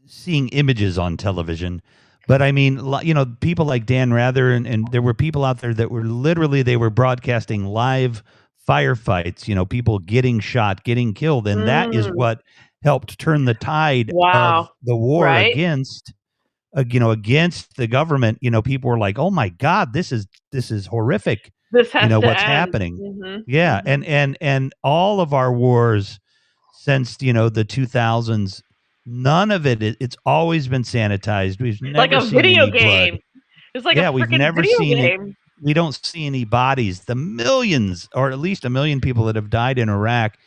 seeing images on television, but I mean, people like Dan Rather and there were people out there that were they were broadcasting live firefights, people getting shot, getting killed. And that is what helped turn the tide of the war against the government. People were like, oh my God, this is horrific. This has to what's end. happening. Mm-hmm. Yeah. Mm-hmm. And all of our wars since, the 2000s, none of it's always been sanitized. We've never like a seen video any game. blood. It's like a we've never video seen game. it. We don't see any bodies. The millions, or at least 1 million people that have died in Iraq.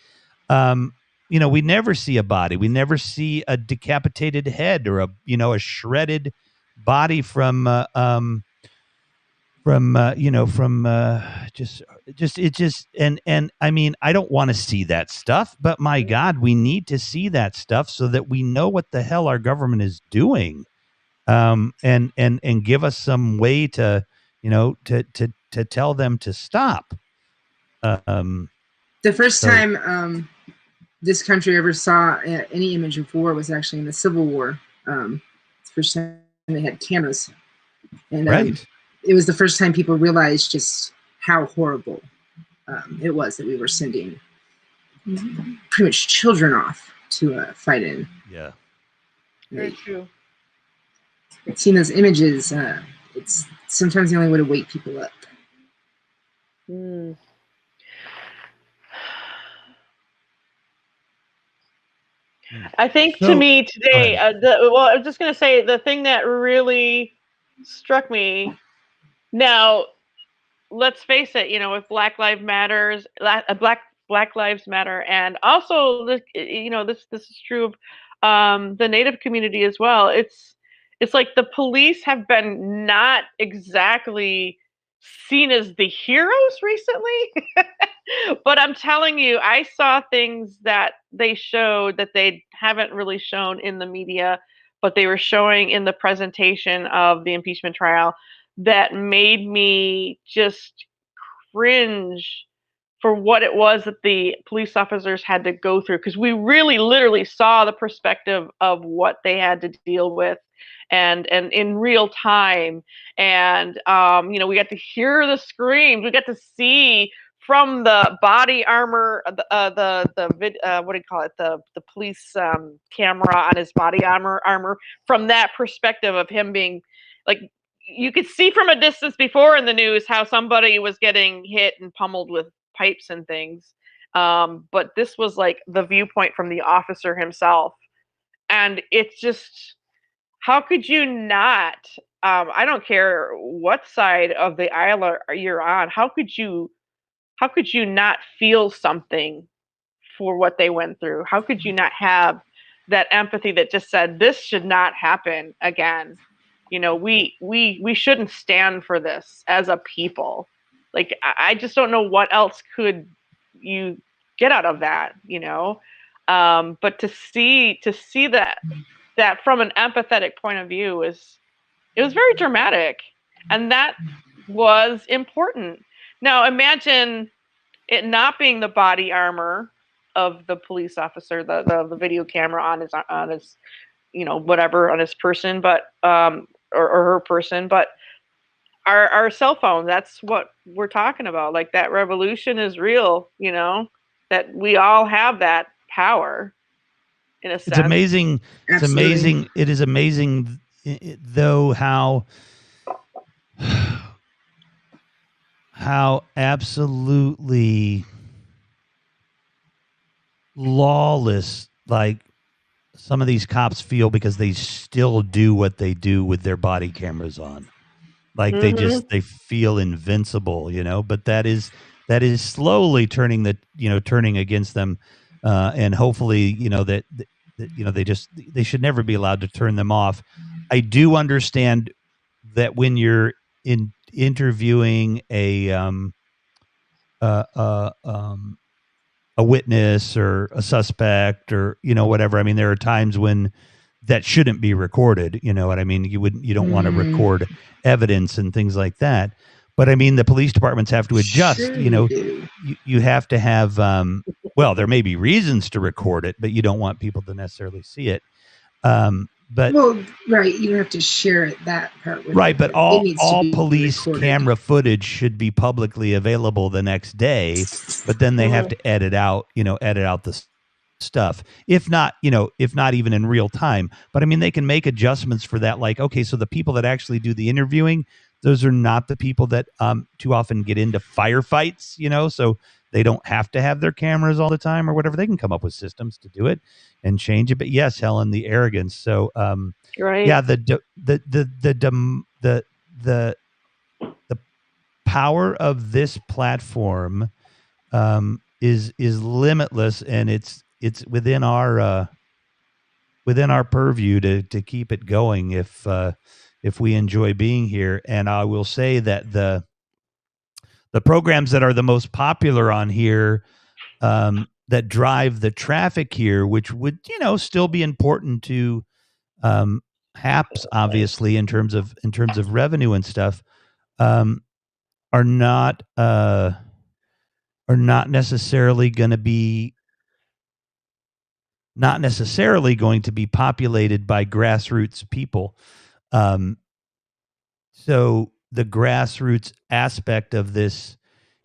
We never see a body. We never see a decapitated head or a shredded body from I mean, I don't want to see that stuff, but my God, we need to see that stuff so that we know what the hell our government is doing, and give us some way to tell them to stop. The first time this country ever saw any image of war was actually in the Civil War. It's the first time they had cameras, and it was the first time people realized just how horrible it was that we were sending pretty much children off to fight in. Yeah, very true. Seeing those images, it's sometimes the only way to wake people up. I think So- to me today, Go ahead. well, I'm just going to say the thing that really struck me. Now, let's face it, with Black Lives Matters, Black Lives Matter, and also this is true of the Native community as well. It's like the police have been not exactly seen as the heroes recently. But I'm telling you, I saw things that they showed that they haven't really shown in the media, but they were showing in the presentation of the impeachment trial that made me just cringe for what it was that the police officers had to go through, because we really literally saw the perspective of what they had to deal with and in real time. And we got to hear the screams, we got to see from the body armor, what do you call it, the police camera on his body armor, from that perspective of him being like, you could see from a distance before in the news how somebody was getting hit and pummeled with pipes and things. But this was like the viewpoint from the officer himself. And it's just, how could you not? I don't care what side of the aisle you're on. How could you not feel something for what they went through? How could you not have that empathy that just said, this should not happen again? We shouldn't stand for this as a people. Like, I just don't know what else could you get out of that, but to see that from an empathetic point of view it was very dramatic, and that was important. Now imagine it not being the body armor of the police officer, the video camera on his whatever, on his person, but or her person, but our cell phone. That's what we're talking about. Like, that revolution is real, that we all have that power in a sense. It's amazing. It's Absolutely. amazing. It is amazing, though, how absolutely lawless, like, some of these cops feel, because they still do what they do with their body cameras on. Like, they feel invincible, but that is slowly turning against them. And hopefully, that they should never be allowed to turn them off. I do understand that when you're interviewing a witness or a suspect or whatever. I mean, there are times when that shouldn't be recorded. You know what I mean? You don't want to record evidence and things like that. But I mean, the police departments have to adjust. Sure You have to have. Well, there may be reasons to record it, but you don't want people to necessarily see it. But right, you don't have to share it, that part. Right, but all police camera footage should be publicly available the next day. But then they have to edit out the stuff. If not even in real time. But I mean, they can make adjustments for that. Like, okay, so the people that actually do the interviewing, those are not the people that too often get into firefights. So they don't have to have their cameras all the time or whatever. They can come up with systems to do it and change it. But yes, Helen, the arrogance. So right. yeah, the power of this platform is limitless, and it's within our purview to keep it going if we enjoy being here. And I will say that the programs that are the most popular on here, that drive the traffic here, which would still be important to Happs, obviously, in terms of revenue and stuff, are not necessarily going to be populated by grassroots people. So the grassroots aspect of this,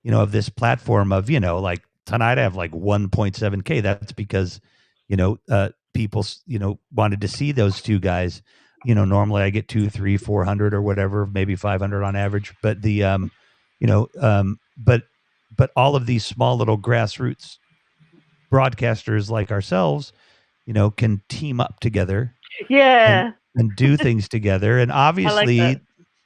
of this platform of, like tonight I have like 1.7K. That's because, people, wanted to see those two guys. Normally I get 200, 300, 400 or whatever, maybe 500 on average. But the, but all of these small little grassroots broadcasters like ourselves, can team up together Yeah. and do things together. And I like that.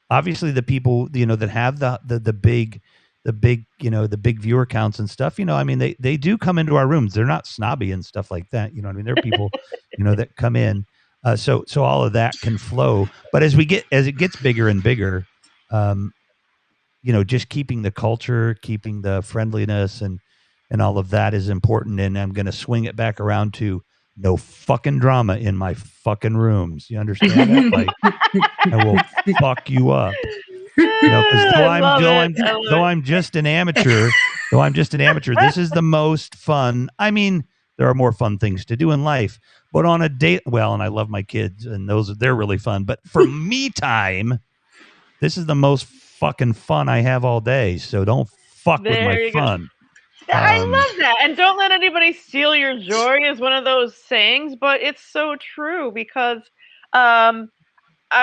obviously the people, that have the big, the big viewer counts and stuff, I mean, they do come into our rooms. They're not snobby and stuff like that. I mean, there are people, that come in. So all of that can flow. But as it gets bigger and bigger, just keeping the culture, keeping the friendliness and all of that is important. And I'm going to swing it back around to no fucking drama in my fucking rooms. You understand that? Like, I will fuck you up. Because though I'm just an amateur, this is the most fun. I mean, there are more fun things to do in life, but on a date, and I love my kids and they're really fun. But for me time, this is the most fucking fun I have all day. So don't fuck with my fun. I love that. And don't let anybody steal your joy is one of those sayings, but it's so true because, I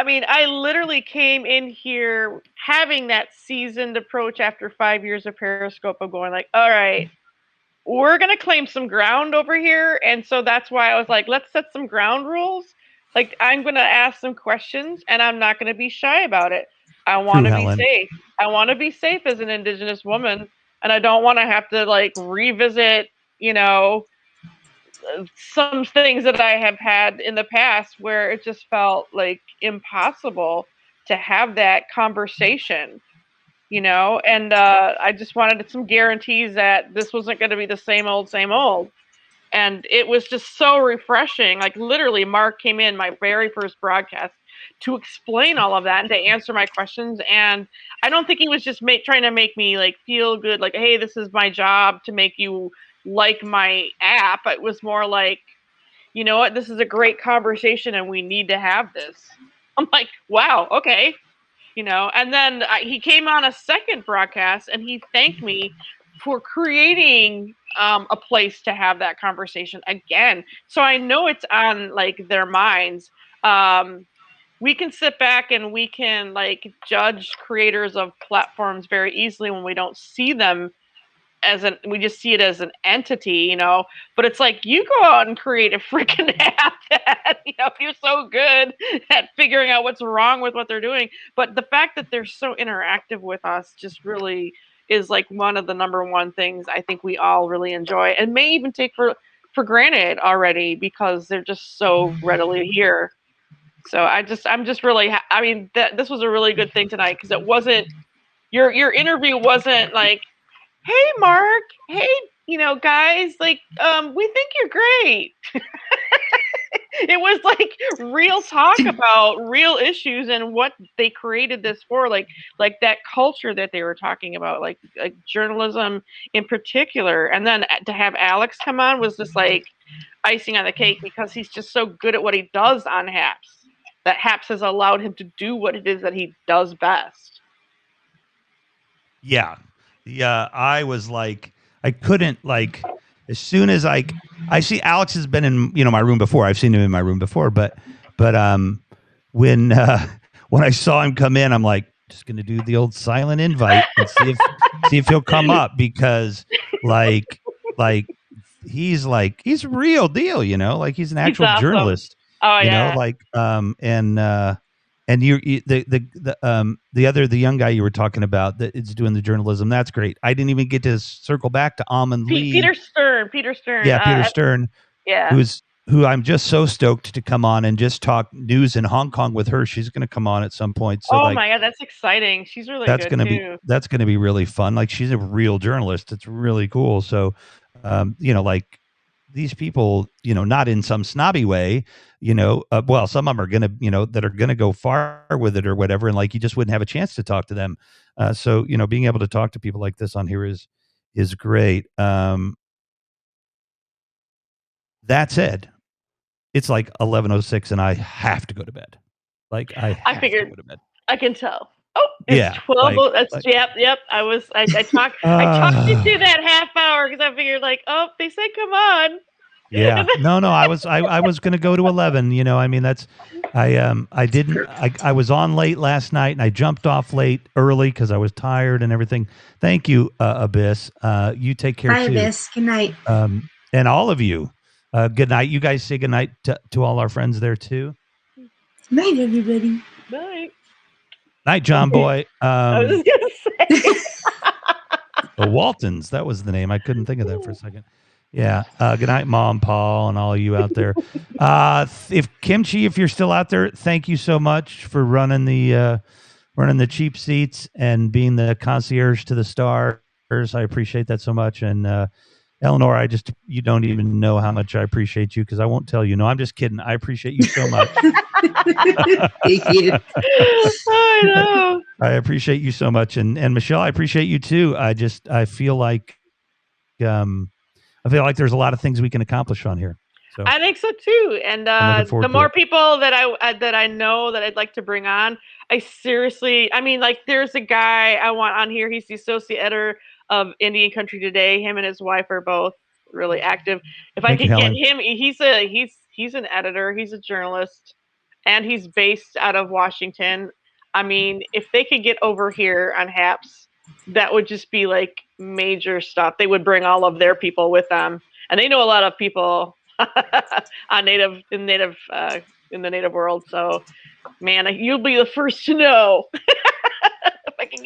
mean, I literally came in here having that seasoned approach after 5 years of Periscope of going like, all right, we're going to claim some ground over here. And so that's why I was like, let's set some ground rules. Like, I'm going to ask some questions and I'm not going to be shy about it. I want to be safe. I want to be safe as an Indigenous woman. And I don't want to have to like revisit, some things that I have had in the past where it just felt like impossible to have that conversation, and I just wanted some guarantees that this wasn't going to be the same old. And it was just so refreshing. Like literally Mark came in my very first broadcast to explain all of that and to answer my questions. And I don't think he was just trying to make me like feel good. Like, hey, this is my job to make you like my app. It was more like, you know what, this is a great conversation and we need to have this. I'm like, wow, okay. And then he came on a second broadcast and he thanked me for creating a place to have that conversation again. So I know it's on like their minds. We can sit back and we can like judge creators of platforms very easily when we don't see them we just see it as an entity, but it's like you go out and create a freaking app that, if you're so good at figuring out what's wrong with what they're doing. But the fact that they're so interactive with us just really is like one of the number one things I think we all really enjoy and may even take for granted already because they're just so readily here. So I'm just really, this was a really good thing tonight because it wasn't, your interview wasn't like, hey, Mark, hey, guys, like, we think you're great. It was like real talk about real issues and what they created this for, like that culture that they were talking about, like journalism in particular. And then to have Alex come on was just like icing on the cake because he's just so good at what he does on Happs. That Happs has allowed him to do what it is that he does best. Yeah. I was like, I couldn't like, as soon as I see Alex has been in, my room before. I've seen him in my room before, but when I saw him come in, I'm like, just going to do the old silent invite and see if he'll come up because like he's real deal, like he's an actual journalist. Oh yeah. And the young guy you were talking about that is doing the journalism. That's great. I didn't even get to circle back to Almond Lee. Peter Stern. Yeah, Peter Stern. Yeah. Who I'm just so stoked to come on and just talk news in Hong Kong with her. She's going to come on at some point. So my God, that's exciting. She's really good too. That's going to be really fun. Like she's a real journalist. It's really cool. So, like these people, not in some snobby way, some of them are going to, that are going to go far with it or whatever. And like, you just wouldn't have a chance to talk to them. So, being able to talk to people like this on here is great. That said, it's like 11:06 and I have to go to bed. Like I figured to go to bed. I can tell. Oh, it's 12. Yep. I talked you through that half hour because I figured like, oh, they said come on. Yeah. No. I was going to go to 11. I was on late last night and I jumped off early because I was tired and everything. Thank you, Abyss. You take care. Bye, too. Abyss. Good night. And all of you. Good night. You guys say good night to all our friends there too. Night, everybody. Bye. Night, John Boy. I was gonna say. The Waltons. That was the name. I couldn't think of that for a second. Yeah. Good night, Mom, Paul, and all you out there. If Kimchi, if you're still out there, thank you so much for running the cheap seats and being the concierge to the stars. I appreciate that so much. And Eleanor, you don't even know how much I appreciate you because I won't tell you. No, I'm just kidding. I appreciate you so much. Thank you. I know. I appreciate you so much. And Michelle, I appreciate you too. I feel like there's a lot of things we can accomplish on here. So I think so too. And the more people that I know that I'd like to bring on, there's a guy I want on here. He's the associate editor of Indian Country Today. Him and his wife are both really active. If I could get him, he's an editor, he's a journalist, and he's based out of Washington. I mean, if they could get over here on Happs, that would just be like major stuff. They would bring all of their people with them, and they know a lot of people in the native world. So, man, you'll be the first to know. If I can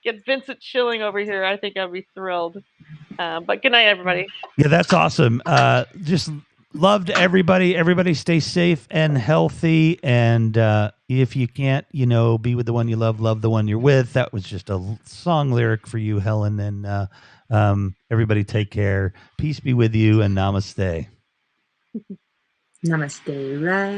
get Vincent Schilling over here, I think I'd be thrilled. But good night, everybody. Yeah, that's awesome. Just loved everybody. Everybody stay safe and healthy. And if you can't, be with the one you love the one you're with. That was just a song lyric for you, Helen. And everybody take care. Peace be with you and namaste. Namaste, right?